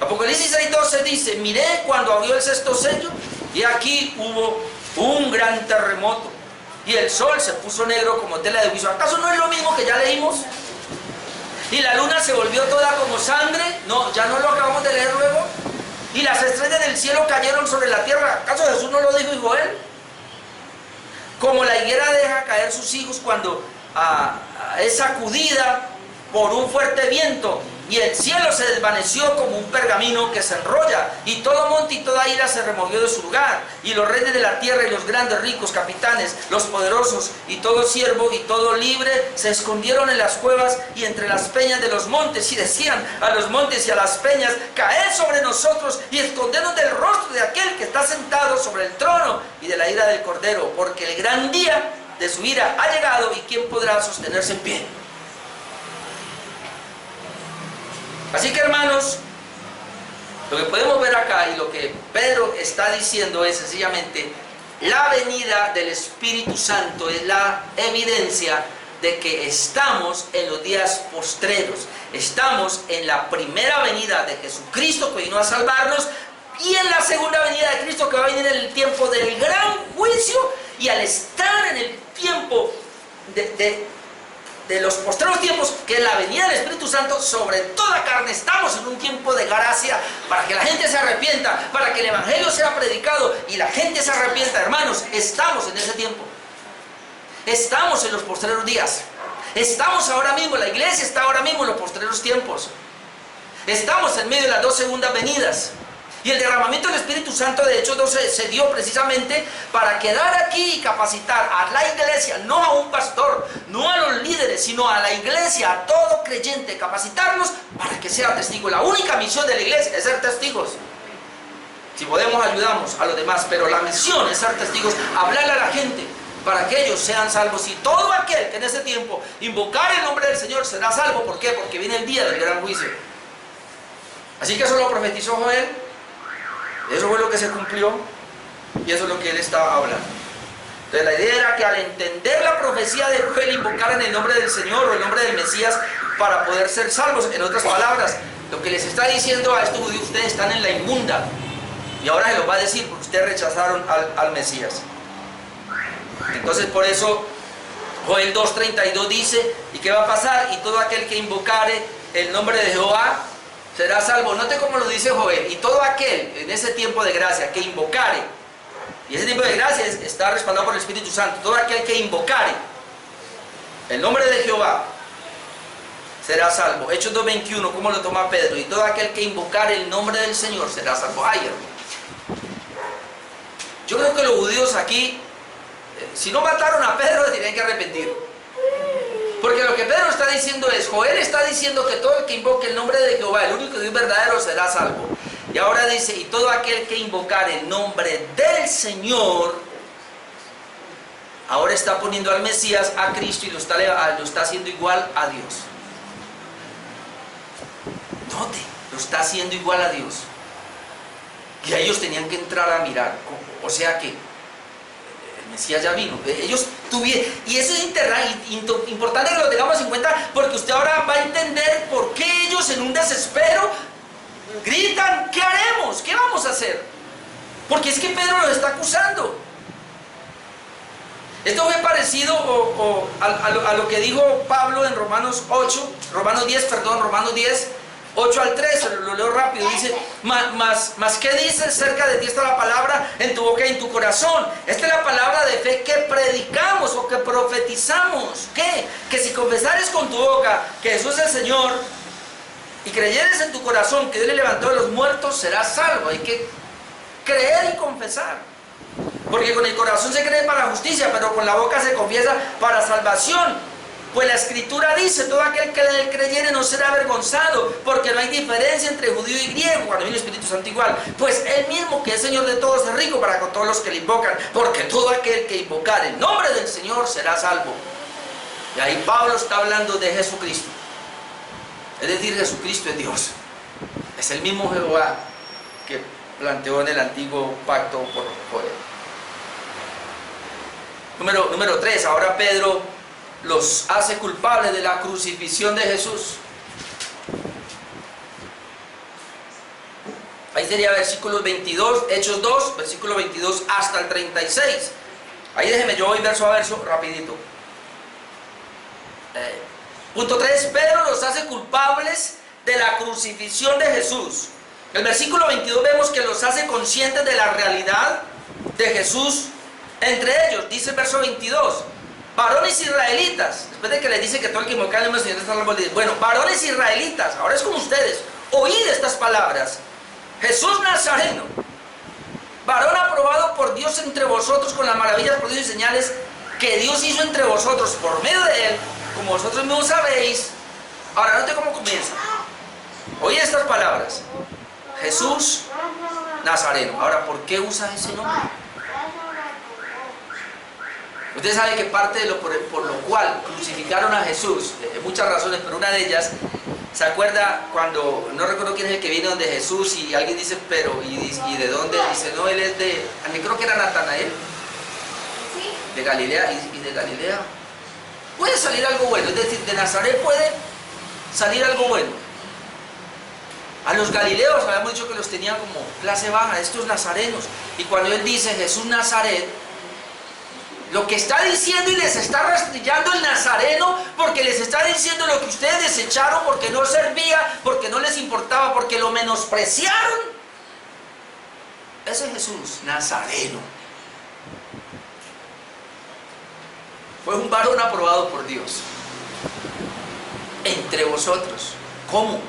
A: Apocalipsis 6, 12 dice: miré cuando abrió el sexto sello, y aquí hubo un gran terremoto, y el sol se puso negro como tela de juicio. ¿Acaso no es lo mismo que ya leímos? Y la luna se volvió toda como sangre. No, ya no lo acabamos de leer luego. Y las estrellas del cielo cayeron sobre la tierra. ¿Acaso Jesús no lo dijo y Joel? Como la higuera deja caer sus hijos cuando es sacudida por un fuerte viento, y el cielo se desvaneció como un pergamino que se enrolla, y todo monte y toda isla se removió de su lugar, y los reyes de la tierra y los grandes ricos, capitanes, los poderosos y todo siervo y todo libre se escondieron en las cuevas y entre las peñas de los montes, y decían a los montes y a las peñas: caed sobre nosotros y escondernos del rostro de aquel que está sentado sobre el trono y de la ira del Cordero, porque el gran día de su ira ha llegado, y quién podrá sostenerse en pie. Así que, hermanos, lo que podemos ver acá y lo que Pedro está diciendo es sencillamente: la venida del Espíritu Santo es la evidencia de que estamos en los días postreros. Estamos en la primera venida de Jesucristo, que vino a salvarnos, y en la segunda venida de Cristo, que va a venir en el tiempo del gran juicio. Y al estar en el tiempo de los postreros tiempos, que es la venida del Espíritu Santo sobre toda carne, estamos en un tiempo de gracia para que la gente se arrepienta, para que el Evangelio sea predicado y la gente se arrepienta. Hermanos, estamos en ese tiempo. Estamos en los postreros días. Estamos ahora mismo, la iglesia está ahora mismo en los postreros tiempos. Estamos en medio de las dos segundas venidas. Y el derramamiento del Espíritu Santo, de hecho, se dio precisamente para quedar aquí y capacitar a la iglesia, no a un pastor, no a los líderes, sino a la iglesia, a todo creyente, capacitarlos para que sea testigo. La única misión de la iglesia es ser testigos. Si podemos, ayudamos a los demás, pero la misión es ser testigos, hablarle a la gente para que ellos sean salvos. Y todo aquel que en ese tiempo invocar el nombre del Señor será salvo. ¿Por qué? Porque viene el día del gran juicio. Así que eso lo profetizó Joel. Eso fue lo que se cumplió, y eso es lo que él estaba hablando. Entonces la idea era que al entender la profecía de Joel, invocaran el nombre del Señor o el nombre del Mesías para poder ser salvos. En otras palabras, lo que les está diciendo a estos judíos: ustedes están en la inmunda, y ahora se los va a decir porque ustedes rechazaron al Mesías. Entonces por eso Joel 2:32 dice: ¿y qué va a pasar? Y todo aquel que invocare el nombre de Jehová será salvo. Note cómo lo dice Joel: y todo aquel en ese tiempo de gracia que invocare, y ese tiempo de gracia está respaldado por el Espíritu Santo, todo aquel que invocare el nombre de Jehová será salvo. Hechos 2:21, ¿cómo lo toma Pedro? Y todo aquel que invocare el nombre del Señor será salvo. Ay, hermano, yo creo que los judíos aquí, si no mataron a Pedro, se tienen que arrepentir. Porque lo que Pedro está diciendo es: Joel está diciendo que todo el que invoque el nombre de Jehová, el único Dios verdadero, será salvo. Y ahora dice: y todo aquel que invocare el nombre del Señor, ahora está poniendo al Mesías, a Cristo, y lo está haciendo igual a Dios. Note, lo está haciendo igual a Dios. Y a ellos tenían que entrar a mirar. O sea que el Mesías ya vino. Ellos tuvieron, y eso es importante que lo tengamos en cuenta, porque usted ahora va a entender por qué ellos, en un desespero, gritan: ¿qué haremos? ¿Qué vamos a hacer? Porque es que Pedro los está acusando. Esto fue parecido a lo que dijo Pablo en Romanos 10, 8 al 13, lo leo rápido, dice, más ¿qué dices? Cerca de ti está la palabra en tu boca y en tu corazón. Esta es la palabra de fe que predicamos o que profetizamos. ¿Qué? Que si confesares con tu boca que Jesús es el Señor y creyeres en tu corazón que Dios le levantó de los muertos, serás salvo. Hay que creer y confesar. Porque con el corazón se cree para justicia, pero con la boca se confiesa para salvación. Pues la Escritura dice, todo aquel que en él creyere no será avergonzado, porque no hay diferencia entre judío y griego, cuando viene el Espíritu Santo igual. Pues él mismo, que es Señor de todos, es rico para con todos los que le invocan, porque todo aquel que invocar el nombre del Señor será salvo. Y ahí Pablo está hablando de Jesucristo. Es decir, Jesucristo es Dios. Es el mismo Jehová que planteó en el antiguo pacto por él. Número 3, ahora Pedro los hace culpables de la crucifixión de Jesús. Ahí sería versículos 22, Hechos 2, versículo 22 hasta el 36. Ahí déjeme, yo voy verso a verso, rapidito. Punto 3, Pedro los hace culpables de la crucifixión de Jesús. En el versículo 22 vemos que los hace conscientes de la realidad de Jesús entre ellos. Dice el verso 22, varones israelitas, después de que les dice que todo el que invoca el nombre del Señor está salvo, dice, bueno, varones israelitas, ahora es como ustedes, oíd estas palabras. Jesús Nazareno, varón aprobado por Dios entre vosotros con las maravillas, prodigios y señales que Dios hizo entre vosotros por medio de él, como vosotros mismos sabéis. Ahora note cómo comienza. Oíd estas palabras. Jesús Nazareno. Ahora, ¿por qué usa ese nombre? Usted sabe que parte de por lo cual crucificaron a Jesús, muchas razones, pero una de ellas, ¿se acuerda cuando, no recuerdo quién es el que vino donde Jesús y alguien dice, pero, y de dónde? Dice, no, él es de, a mí creo que era Natanael, de Galilea, y de Galilea puede salir algo bueno, es decir, de Nazaret puede salir algo bueno. A los galileos habíamos dicho que los tenían como clase baja, estos nazarenos, y cuando él dice Jesús Nazaret, lo que está diciendo y les está rastrillando el nazareno, porque les está diciendo lo que ustedes desecharon, porque no servía, porque no les importaba, porque lo menospreciaron. Ese es Jesús Nazareno. Fue un varón aprobado por Dios entre vosotros. ¿Cómo?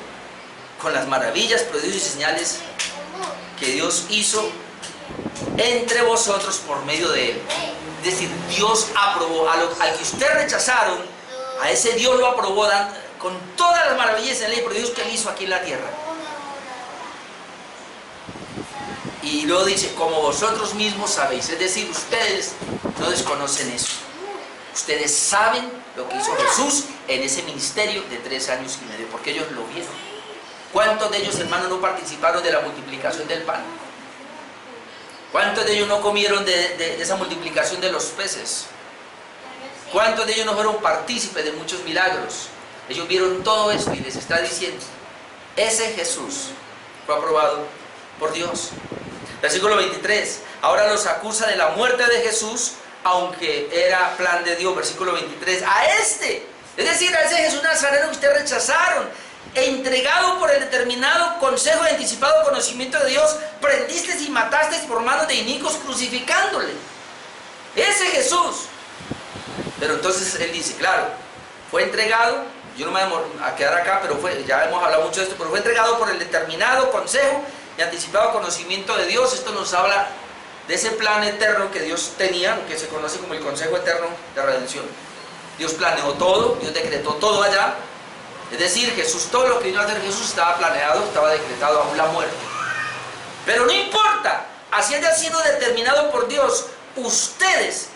A: Con las maravillas, prodigios y señales que Dios hizo entre vosotros por medio de él. Es decir, Dios aprobó al que ustedes rechazaron, a ese Dios lo aprobó con todas las maravillas en la ley por Dios que él hizo aquí en la tierra. Y luego dice, como vosotros mismos sabéis, es decir, ustedes no desconocen eso. Ustedes saben lo que hizo Jesús en ese ministerio de 3 años y medio, porque ellos lo vieron. ¿Cuántos de ellos, hermanos, no participaron de la multiplicación del pan? ¿Cuántos de ellos no comieron de esa multiplicación de los peces? ¿Cuántos de ellos no fueron partícipes de muchos milagros? Ellos vieron todo esto y les está diciendo, ese Jesús fue aprobado por Dios. Versículo 23, ahora los acusa de la muerte de Jesús, aunque era plan de Dios. Versículo 23, a este, es decir, a ese Jesús Nazareno que ustedes rechazaron, entregado por el determinado consejo y anticipado conocimiento de Dios, prendisteis y matasteis por manos de inicuos crucificándole. Ese Jesús. Pero entonces él dice, claro, fue entregado, yo no me voy a quedar acá, pero ya hemos hablado mucho de esto, pero fue entregado por el determinado consejo y anticipado conocimiento de Dios. Esto nos habla de ese plan eterno que Dios tenía, que se conoce como el consejo eterno de redención. Dios planeó todo, Dios decretó todo allá. Es decir, Jesús, todo lo que vino a hacer Jesús estaba planeado, estaba decretado, aún la muerte. Pero no importa, así haya sido determinado por Dios, ustedes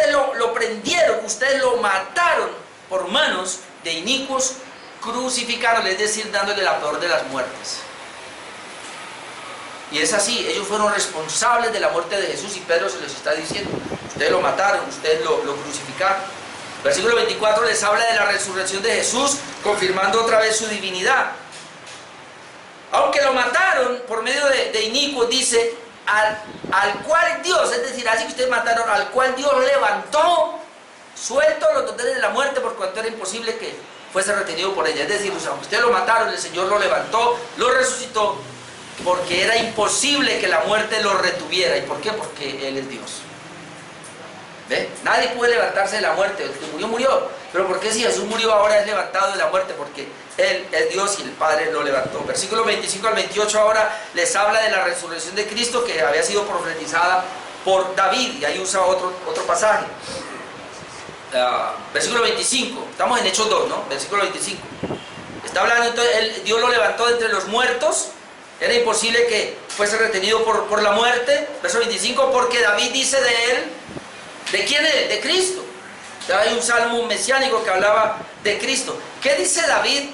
A: lo prendieron, ustedes lo mataron por manos de inicuos, crucificaron, es decir, dándole la peor de las muertes. Y es así, ellos fueron responsables de la muerte de Jesús y Pedro se les está diciendo, ustedes lo mataron, ustedes lo crucificaron. Versículo 24 les habla de la resurrección de Jesús, confirmando otra vez su divinidad. Aunque lo mataron por medio de inicuos, dice, al cual Dios, es decir, así que ustedes mataron, al cual Dios levantó, suelto los doteles de la muerte, por cuanto era imposible que fuese retenido por ella. Es decir, aunque ustedes lo mataron, el Señor lo levantó, lo resucitó, porque era imposible que la muerte lo retuviera. ¿Y por qué? Porque Él es Dios. ¿Ve? Nadie puede levantarse de la muerte. El que murió, murió. Pero ¿por qué si Jesús murió ahora es levantado de la muerte? Porque Él es Dios y el Padre lo levantó. Versículos 25 al 28 ahora les habla de la resurrección de Cristo, que había sido profetizada por David, y ahí usa otro pasaje. Versículo 25, estamos en Hechos 2, ¿no? Versículo 25. Está hablando, entonces, Dios lo levantó de entre los muertos. Era imposible que fuese retenido por la muerte. Verso 25, porque David dice de él, ¿de quién es? De Cristo. Hay un salmo mesiánico que hablaba de Cristo. ¿Qué dice David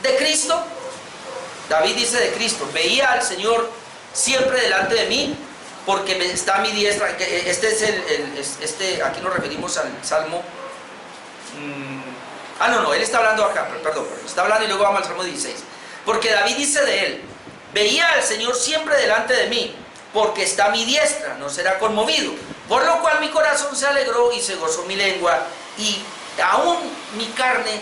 A: de Cristo? David dice de Cristo: veía al Señor siempre delante de mí, porque está a mi diestra. Este es aquí nos referimos al Salmo. Él está hablando acá, perdón, está hablando y luego vamos al Salmo 16. Porque David dice de él: veía al Señor siempre delante de mí, porque está a mi diestra, no será conmovido. Por lo cual mi corazón se alegró y se gozó mi lengua, y aún mi carne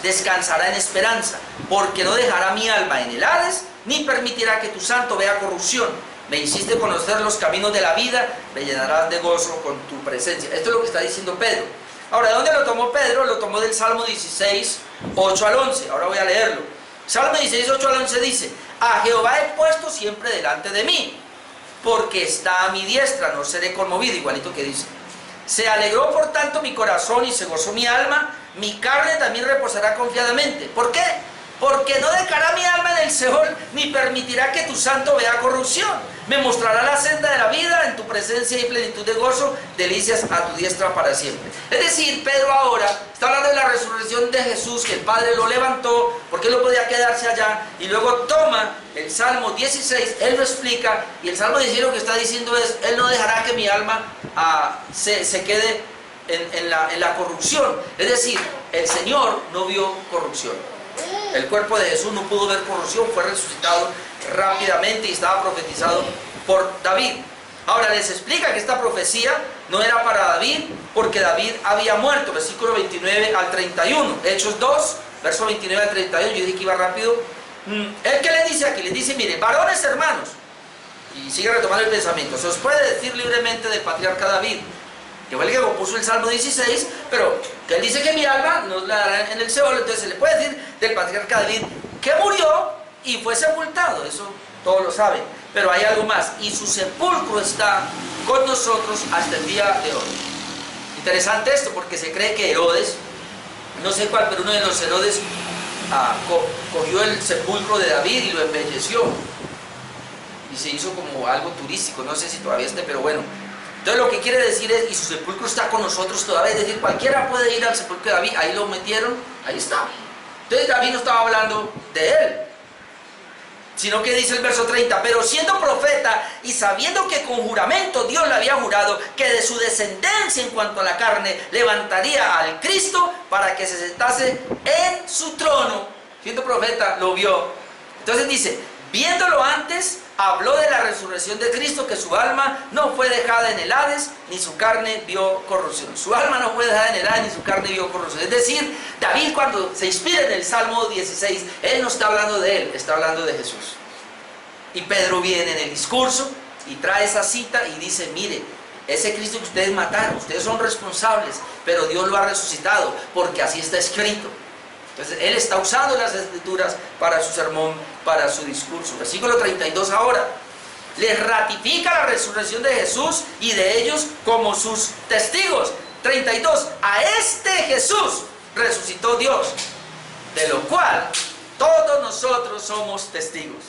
A: descansará en esperanza, porque no dejará mi alma en el Hades, ni permitirá que tu santo vea corrupción. Me hiciste conocer los caminos de la vida, me llenarás de gozo con tu presencia. Esto es lo que está diciendo Pedro. Ahora, ¿de dónde lo tomó Pedro? Lo tomó del Salmo 16, 8 al 11. Ahora voy a leerlo. Salmo 16, 8 al 11 dice: a Jehová he puesto siempre delante de mí, porque está a mi diestra, no seré conmovido. Igualito que dice: se alegró por tanto mi corazón y se gozó mi alma, mi carne también reposará confiadamente. ¿Por qué? Porque no dejará mi alma en el Seol, ni permitirá que tu santo vea corrupción. Me mostrará la senda de la vida, en tu presencia y plenitud de gozo, delicias a tu diestra para siempre. Es decir, Pedro ahora está hablando de la resurrección de Jesús, que el Padre lo levantó, porque él no podía quedarse allá, y luego toma el Salmo 16, él lo explica, y el Salmo 16 lo que está diciendo es: él no dejará que mi alma se quede en la corrupción. Es decir, el Señor no vio corrupción. El cuerpo de Jesús no pudo ver corrupción, fue resucitado rápidamente y estaba profetizado por David. Ahora les explica que esta profecía no era para David, porque David había muerto. Versículo 29 al 31. Hechos 2, verso 29 al 31. Yo dije que iba rápido. ¿Él qué le dice aquí? Le dice: mire, varones hermanos, y sigue retomando el pensamiento, se os puede decir libremente del patriarca David, que fue el que compuso el Salmo 16, pero que él dice que mi alma no la dará en el Seol. Entonces se le puede decir del patriarca David que murió y fue sepultado. Eso todos lo saben. Pero hay algo más: y su sepulcro está con nosotros hasta el día de hoy. Interesante esto, porque se cree que Herodes, no sé cuál, pero uno de los Herodes cogió el sepulcro de David y lo embelleció, y se hizo como algo turístico. No sé si todavía esté, pero bueno. Entonces lo que quiere decir es: y su sepulcro está con nosotros todavía. Es decir, cualquiera puede ir al sepulcro de David. Ahí lo metieron, ahí está. Entonces David no estaba hablando de él, sino que dice el verso 30: pero siendo profeta y sabiendo que con juramento Dios le había jurado que de su descendencia en cuanto a la carne levantaría al Cristo para que se sentase en su trono, siendo profeta lo vio. Entonces dice: viéndolo antes, habló de la resurrección de Cristo, que su alma no fue dejada en el Hades, ni su carne vio corrupción. Su alma no fue dejada en el Hades, ni su carne vio corrupción. Es decir, David, cuando se inspira en el Salmo 16, él no está hablando de él, está hablando de Jesús. Y Pedro viene en el discurso y trae esa cita y dice: mire, ese Cristo que ustedes mataron, ustedes son responsables, pero Dios lo ha resucitado, porque así está escrito. Entonces él está usando las escrituras para su sermón, para su discurso. Versículo 32 ahora: les ratifica la resurrección de Jesús y de ellos como sus testigos. 32: a este Jesús resucitó Dios, de lo cual todos nosotros somos testigos.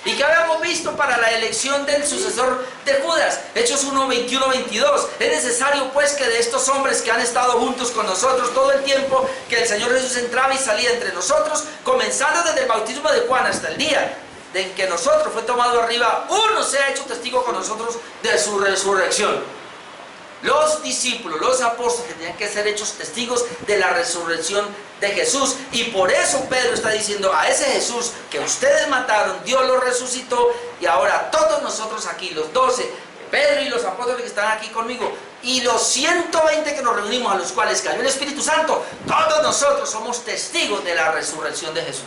A: ¿Y qué habíamos visto para la elección del sucesor de Judas? Hechos 1, 21, 22. Es necesario pues que de estos hombres que han estado juntos con nosotros todo el tiempo que el Señor Jesús entraba y salía entre nosotros, comenzando desde el bautismo de Juan hasta el día en que nosotros fue tomado arriba, uno se ha hecho testigo con nosotros de su resurrección. Los discípulos, los apóstoles tenían que ser hechos testigos de la resurrección de Jesús. Y por eso Pedro está diciendo: a ese Jesús que ustedes mataron, Dios lo resucitó. Y ahora todos nosotros aquí, los 12, Pedro y los apóstoles que están aquí conmigo, y los 120 que nos reunimos, a los cuales cayó el Espíritu Santo, todos nosotros somos testigos de la resurrección de Jesús.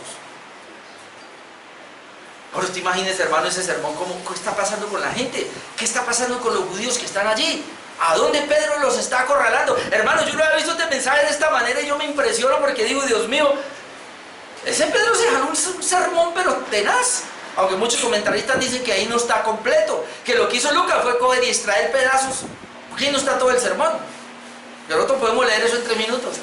A: Ahora usted imagínese, hermano, ese sermón, ¿qué está pasando con la gente? ¿Qué está pasando con los judíos que están allí? ¿A dónde Pedro los está acorralando? Hermano, yo no había visto este mensaje de esta manera y yo me impresiono porque digo, Dios mío, ese Pedro se jaló un sermón pero tenaz. Aunque muchos comentaristas dicen que ahí no está completo, que lo que hizo Lucas fue coger y extraer pedazos. Aquí no está todo el sermón. Pero nosotros podemos leer eso en 3 minutos.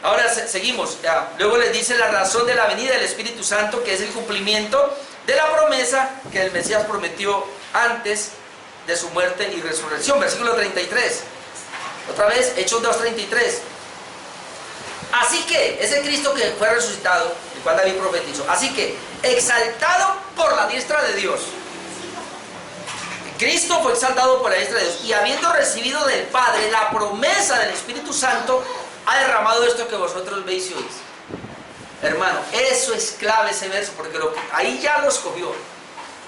A: Ahora seguimos. Luego les dice la razón de la venida del Espíritu Santo, que es el cumplimiento de la promesa que el Mesías prometió antes de su muerte y resurrección. Versículo 33. Otra vez, Hechos 2:33. Así que, ese Cristo que fue resucitado, el cual David profetizó, así que, exaltado por la diestra de Dios. Cristo fue exaltado por la diestra de Dios, y habiendo recibido del Padre la promesa del Espíritu Santo, ha derramado esto que vosotros veis y oís. Hermano, eso es clave, ese verso, porque ahí ya lo escogió.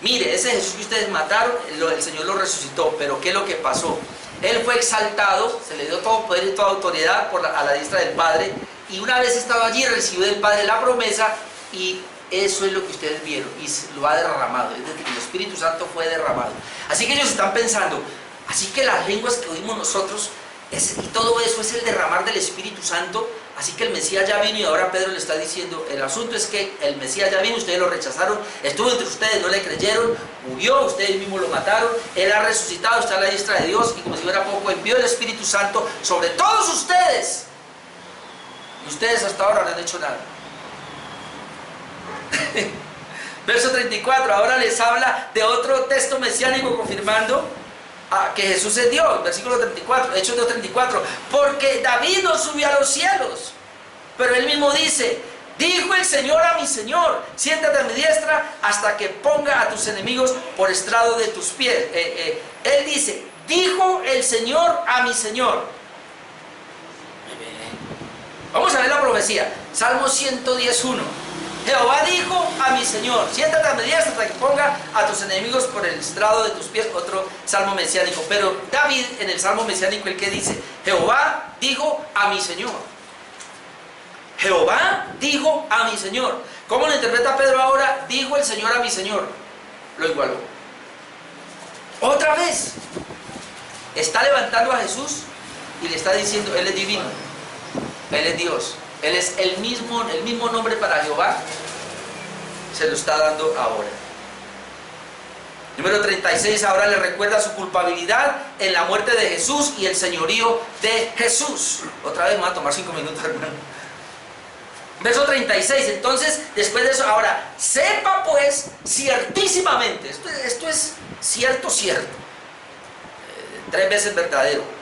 A: Mire, ese Jesús que ustedes mataron, el Señor lo resucitó, pero ¿qué es lo que pasó? Él fue exaltado, se le dio todo poder y toda autoridad a la diestra del Padre, y una vez estaba allí recibió del Padre la promesa, y eso es lo que ustedes vieron, y lo ha derramado, es decir, el Espíritu Santo fue derramado. Así que ellos están pensando, así que las lenguas que oímos nosotros, y todo eso es el derramar del Espíritu Santo. Así que el Mesías ya vino, y ahora Pedro le está diciendo, el asunto es que el Mesías ya vino, ustedes lo rechazaron, estuvo entre ustedes, no le creyeron, murió, ustedes mismos lo mataron, Él ha resucitado, está a la diestra de Dios, y como si fuera poco, envió el Espíritu Santo sobre todos ustedes, y ustedes hasta ahora no han hecho nada. Verso 34, ahora les habla de otro texto mesiánico confirmando que Jesús es Dios. Versículo 34, Hechos 2:34, porque David no subió a los cielos, pero él mismo dice, dijo el Señor a mi Señor, siéntate a mi diestra hasta que ponga a tus enemigos por estrado de tus pies. Él dice, dijo el Señor a mi Señor. Vamos a ver la profecía. Salmo 110:1. Jehová dijo a mi Señor, siéntate a mi diestra hasta que ponga a tus enemigos por el estrado de tus pies. Otro salmo mesiánico. Pero David, en el salmo mesiánico, el que dice, Jehová dijo a mi Señor. Jehová dijo a mi Señor. ¿Cómo lo interpreta Pedro ahora? Dijo el Señor a mi Señor. Lo igualó. Otra vez. Está levantando a Jesús y le está diciendo, Él es divino. Él es Dios. Él es el mismo nombre para Jehová, se lo está dando ahora. Número 36, ahora le recuerda su culpabilidad en la muerte de Jesús y el señorío de Jesús. Otra vez me va a tomar 5 minutos, hermano. Verso 36, entonces, después de eso, ahora, sepa pues ciertísimamente, esto es cierto, 3 veces verdadero.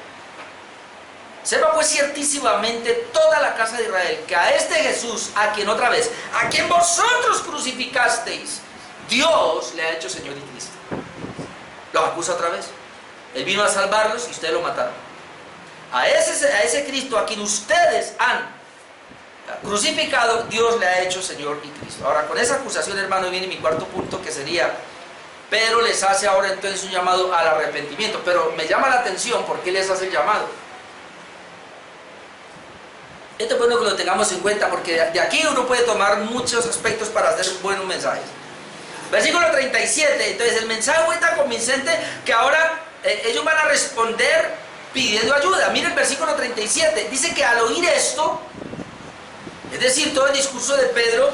A: Sepa pues ciertísimamente toda la casa de Israel, que a este Jesús, a quien vosotros crucificasteis, Dios le ha hecho Señor y Cristo. Los acusa otra vez. Él vino a salvarlos y ustedes lo mataron. A ese Cristo a quien ustedes han crucificado, Dios le ha hecho Señor y Cristo. Ahora, con esa acusación, hermano, viene mi cuarto punto, que sería, Pedro les hace ahora entonces un llamado al arrepentimiento. Pero me llama la atención, ¿por qué les hace el llamado? Esto es bueno que lo tengamos en cuenta, porque de aquí uno puede tomar muchos aspectos para hacer buenos mensajes. Versículo 37, entonces el mensaje fue tan convincente que ahora ellos van a responder pidiendo ayuda. Mira el versículo 37, dice que al oír esto, es decir, todo el discurso de Pedro,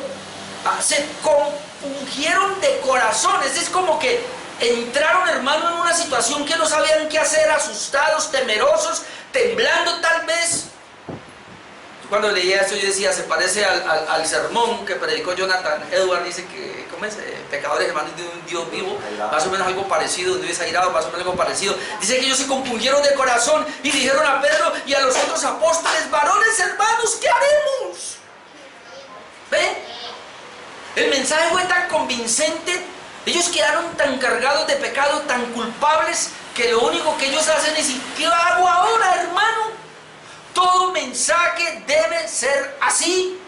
A: se compungieron de corazón. Es como que entraron, hermano, en una situación que no sabían qué hacer, asustados, temerosos, temblando tal vez. Cuando leía esto yo decía, se parece al sermón que predicó Jonathan Edwards, dice que, ¿cómo es? Pecadores hermanos de un Dios vivo, más o menos algo parecido, un Dios airado, más o menos algo parecido. Dice que ellos se compungieron de corazón y dijeron a Pedro y a los otros apóstoles, varones hermanos, ¿qué haremos? ¿Ven? El mensaje fue tan convincente, ellos quedaron tan cargados de pecado, tan culpables, que lo único que ellos hacen es decir, ¿qué hago ahora, hermano? Todo mensaje debe ser así.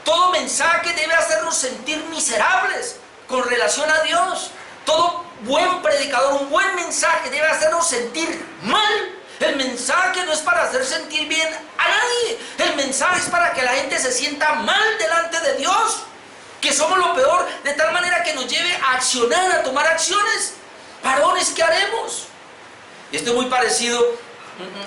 A: Todo mensaje debe hacernos sentir miserables con relación a Dios. Todo buen predicador, un buen mensaje debe hacernos sentir mal. El mensaje no es para hacer sentir bien a nadie. El mensaje es para que la gente se sienta mal delante de Dios, que somos lo peor, de tal manera que nos lleve a accionar, a tomar acciones. Varones, ¿qué haremos? Y esto es muy parecido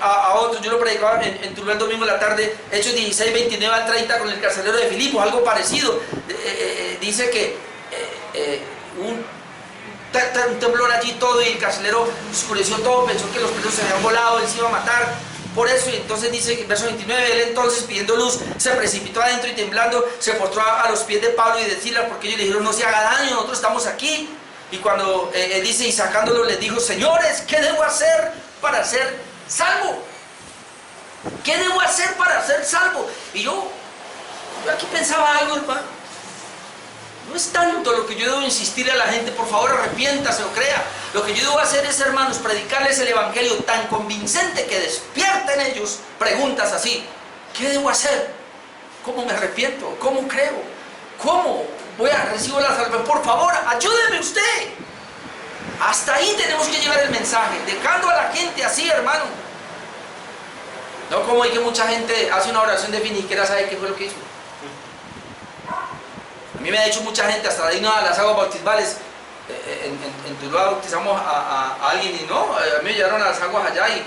A: a otros. Yo lo predicaba en Tuluá el domingo en la tarde, Hechos 16, 29 al 30, con el carcelero de Filipos, algo parecido. Dice que un temblor allí todo, y el carcelero oscureció todo, pensó que los presos se habían volado, él se iba a matar por eso. Y entonces dice que en verso 29, él entonces, pidiendo luz, se precipitó adentro y temblando se postró a los pies de Pablo y de Silas, porque ellos le dijeron: no se haga daño, nosotros estamos aquí. Y cuando dice, y sacándolo, les dijo: señores, ¿qué debo hacer para ser salvo? ¿Qué debo hacer para ser salvo? Y yo aquí pensaba algo, hermano. No es tanto lo que yo debo insistir a la gente: por favor arrepiéntase o crea. Lo que yo debo hacer es, hermanos, predicarles el evangelio tan convincente que despierten en ellos preguntas así: ¿qué debo hacer? ¿Cómo me arrepiento? ¿Cómo creo? ¿Cómo recibo la salvación? Por favor, ayúdeme usted. Hasta ahí tenemos que llevar el mensaje, dejando a la gente así, hermano. No como hay que mucha gente hace una oración de fin y ni siquiera sabe qué fue lo que hizo. A mí me ha dicho mucha gente, hasta ahí no, a las aguas bautismales, en Tuluá bautizamos a alguien y no, a mí me llevaron a las aguas allá y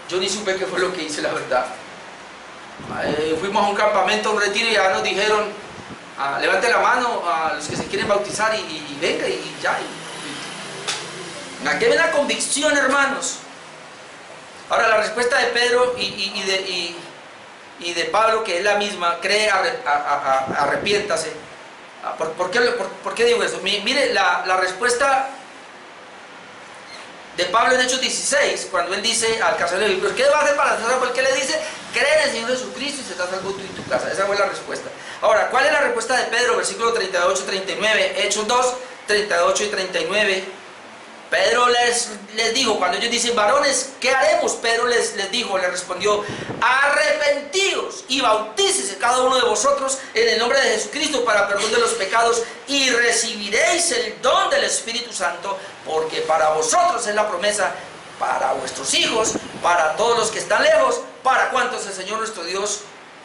A: yo ni supe qué fue lo que hice, la verdad. Fuimos a un campamento, a un retiro, y ya nos dijeron: levante la mano a los que se quieren bautizar y venga, y ya. Aquí hay una convicción, hermanos. Ahora, la respuesta de Pedro y de Pablo, que es la misma: cree, arrepiéntase. ¿Por qué digo eso? Mire la respuesta de Pablo en Hechos 16, cuando él dice al carcelero: ¿qué debo hacer para ser salvo? ¿Qué le dice? Cree en el Señor Jesucristo y serás salvo tú y tu casa. Esa fue la respuesta. Ahora, ¿cuál es la respuesta de Pedro? Versículo 38 y 39, Hechos 2, 38 y 39. Pedro les dijo, cuando ellos dicen: varones, ¿qué haremos? Pedro les respondió: arrepentíos y bautícese cada uno de vosotros en el nombre de Jesucristo para perdón de los pecados, y recibiréis el don del Espíritu Santo, porque para vosotros es la promesa, para vuestros hijos, para todos los que están lejos, para cuantos el Señor nuestro Dios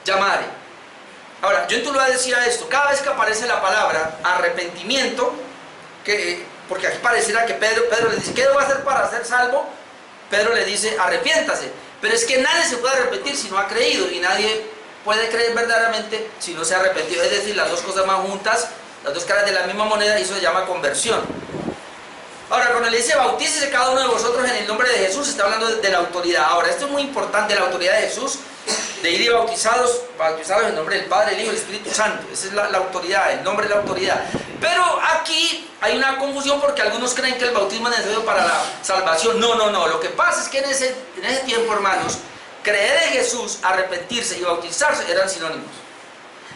A: llamare. Ahora, yo en Tuluá decía esto: cada vez que aparece la palabra arrepentimiento, porque aquí pareciera que Pedro le dice: ¿qué debo hacer para ser salvo? Pedro le dice: arrepiéntase. Pero es que nadie se puede arrepentir si no ha creído, y nadie puede creer verdaderamente si no se ha arrepentido. Es decir, las dos cosas más juntas, las dos caras de la misma moneda, y eso se llama conversión. Ahora, cuando le dice: bautícese cada uno de vosotros en el nombre de Jesús, está hablando de la autoridad. Ahora, esto es muy importante, la autoridad de Jesús, de ir y bautizados en el nombre del Padre, el Hijo y el Espíritu Santo. Esa es la autoridad, el nombre de la autoridad. Pero aquí hay una confusión, porque algunos creen que el bautismo es necesario para la salvación. No. Lo que pasa es que en ese tiempo, hermanos, creer en Jesús, arrepentirse y bautizarse eran sinónimos.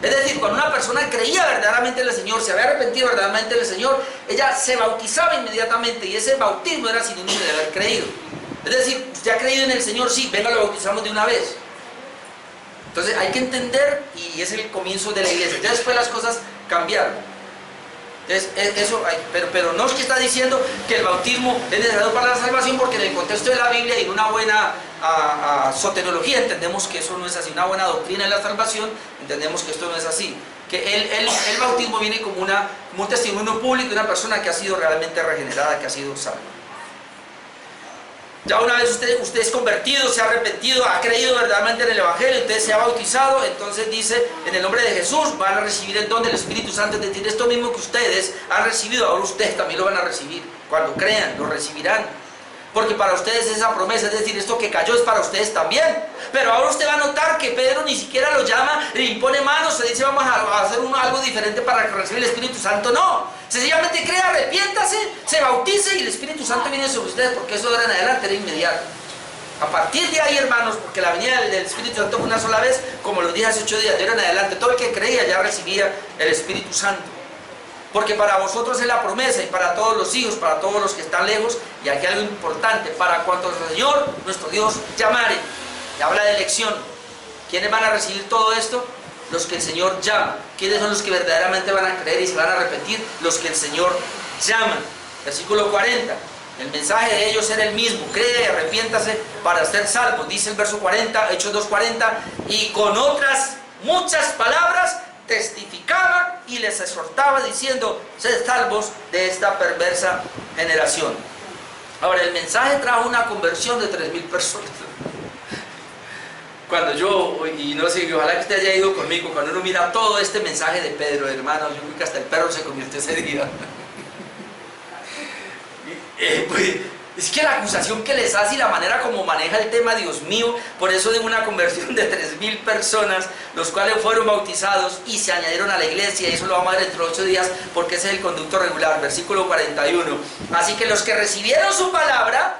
A: Es decir, cuando una persona creía verdaderamente en el Señor, se había arrepentido verdaderamente del Señor, ella se bautizaba inmediatamente, y ese bautismo era sinónimo de haber creído. Es decir, usted ha creído en el Señor, sí, venga, lo bautizamos de una vez. Entonces hay que entender, y es el comienzo de la iglesia. Ya después las cosas cambiaron. Entonces, pero no es que está diciendo que el bautismo es necesario para la salvación, porque en el contexto de la Biblia y en una buena soteriología entendemos que eso no es así. Una buena doctrina de la salvación, entendemos que esto no es así. Que el bautismo viene como un testimonio público de una persona que ha sido realmente regenerada, que ha sido salva. Ya una vez usted es convertido, se ha arrepentido, ha creído verdaderamente en el Evangelio, usted se ha bautizado, entonces dice: en el nombre de Jesús van a recibir el don del Espíritu Santo. Es decir, esto mismo que ustedes han recibido, ahora ustedes también lo van a recibir. Cuando crean, lo recibirán. Porque para ustedes es esa promesa, es decir, esto que cayó es para ustedes también. Pero ahora usted va a notar que Pedro ni siquiera lo llama, le impone manos, se dice: vamos a hacer algo diferente para que reciba el Espíritu Santo. No, sencillamente crea, arrepiéntase, se bautice, y el Espíritu Santo viene sobre ustedes, porque eso de ahora en adelante era inmediato. A partir de ahí, hermanos, porque la venida del Espíritu Santo fue una sola vez, como lo dije hace 8 días, de ahora en adelante todo el que creía ya recibía el Espíritu Santo. Porque para vosotros es la promesa, y para todos los hijos, para todos los que están lejos. Y aquí hay algo importante: para cuantos el Señor nuestro Dios llamare. Y habla de elección. ¿Quiénes van a recibir todo esto? Los que el Señor llama. ¿Quiénes son los que verdaderamente van a creer y se van a arrepentir? Los que el Señor llama. Versículo 40. El mensaje de ellos era el mismo: cree y arrepiéntase para ser salvos. Dice el verso 40, Hechos 2:40, y con otras muchas palabras testificaba y les exhortaba diciendo: sed salvos de esta perversa generación. Ahora, el mensaje trajo una conversión de 3,000 personas. Cuando yo, y no sé, ojalá que usted haya ido conmigo, cuando uno mira todo este mensaje de Pedro, hermanos, yo creo que hasta el perro se convirtió ese día. Pues, es que la acusación que les hace y la manera como maneja el tema, Dios mío, por eso de una conversión de 3,000 personas, los cuales fueron bautizados y se añadieron a la iglesia, y eso lo vamos a ver dentro de 8 días, porque ese es el conducto regular, versículo 41. Así que los que recibieron su palabra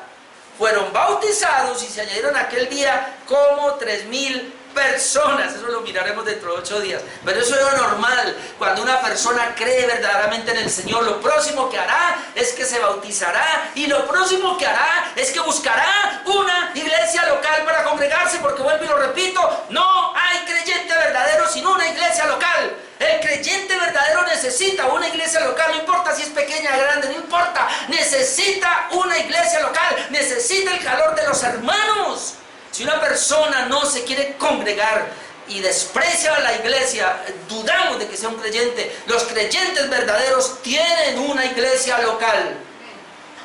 A: fueron bautizados y se añadieron aquel día como 3,000 personas. Eso lo miraremos dentro de 8 días. Pero eso es lo normal. Cuando una persona cree verdaderamente en el Señor, lo próximo que hará es que se bautizará, y lo próximo que hará es que buscará una iglesia local para congregarse, porque vuelvo y lo repito, no hay creyente verdadero sin una iglesia local. El creyente verdadero necesita una iglesia local, no importa si es pequeña o grande, no importa, necesita una iglesia local, necesita el calor de los hermanos. Si una persona no se quiere congregar y desprecia a la iglesia, dudamos de que sea un creyente. Los creyentes verdaderos tienen una iglesia local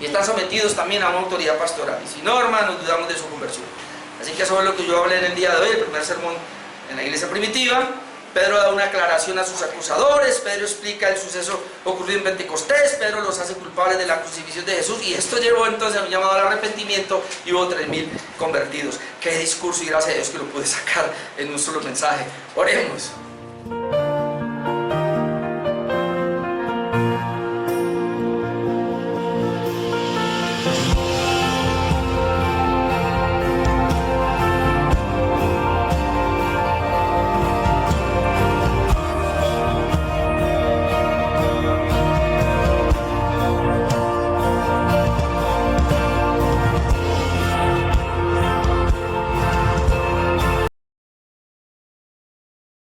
A: y están sometidos también a una autoridad pastoral. Y si no, hermanos, dudamos de su conversión. Así que eso es lo que yo hablé en el día de hoy, el primer sermón en la iglesia primitiva. Pedro da una aclaración a sus acusadores, Pedro explica el suceso ocurrido en Pentecostés, Pedro los hace culpables de la crucifixión de Jesús, y esto llevó entonces a un llamado al arrepentimiento, y hubo 3,000 convertidos. Qué discurso, y gracias a Dios que lo pude sacar en un solo mensaje. Oremos.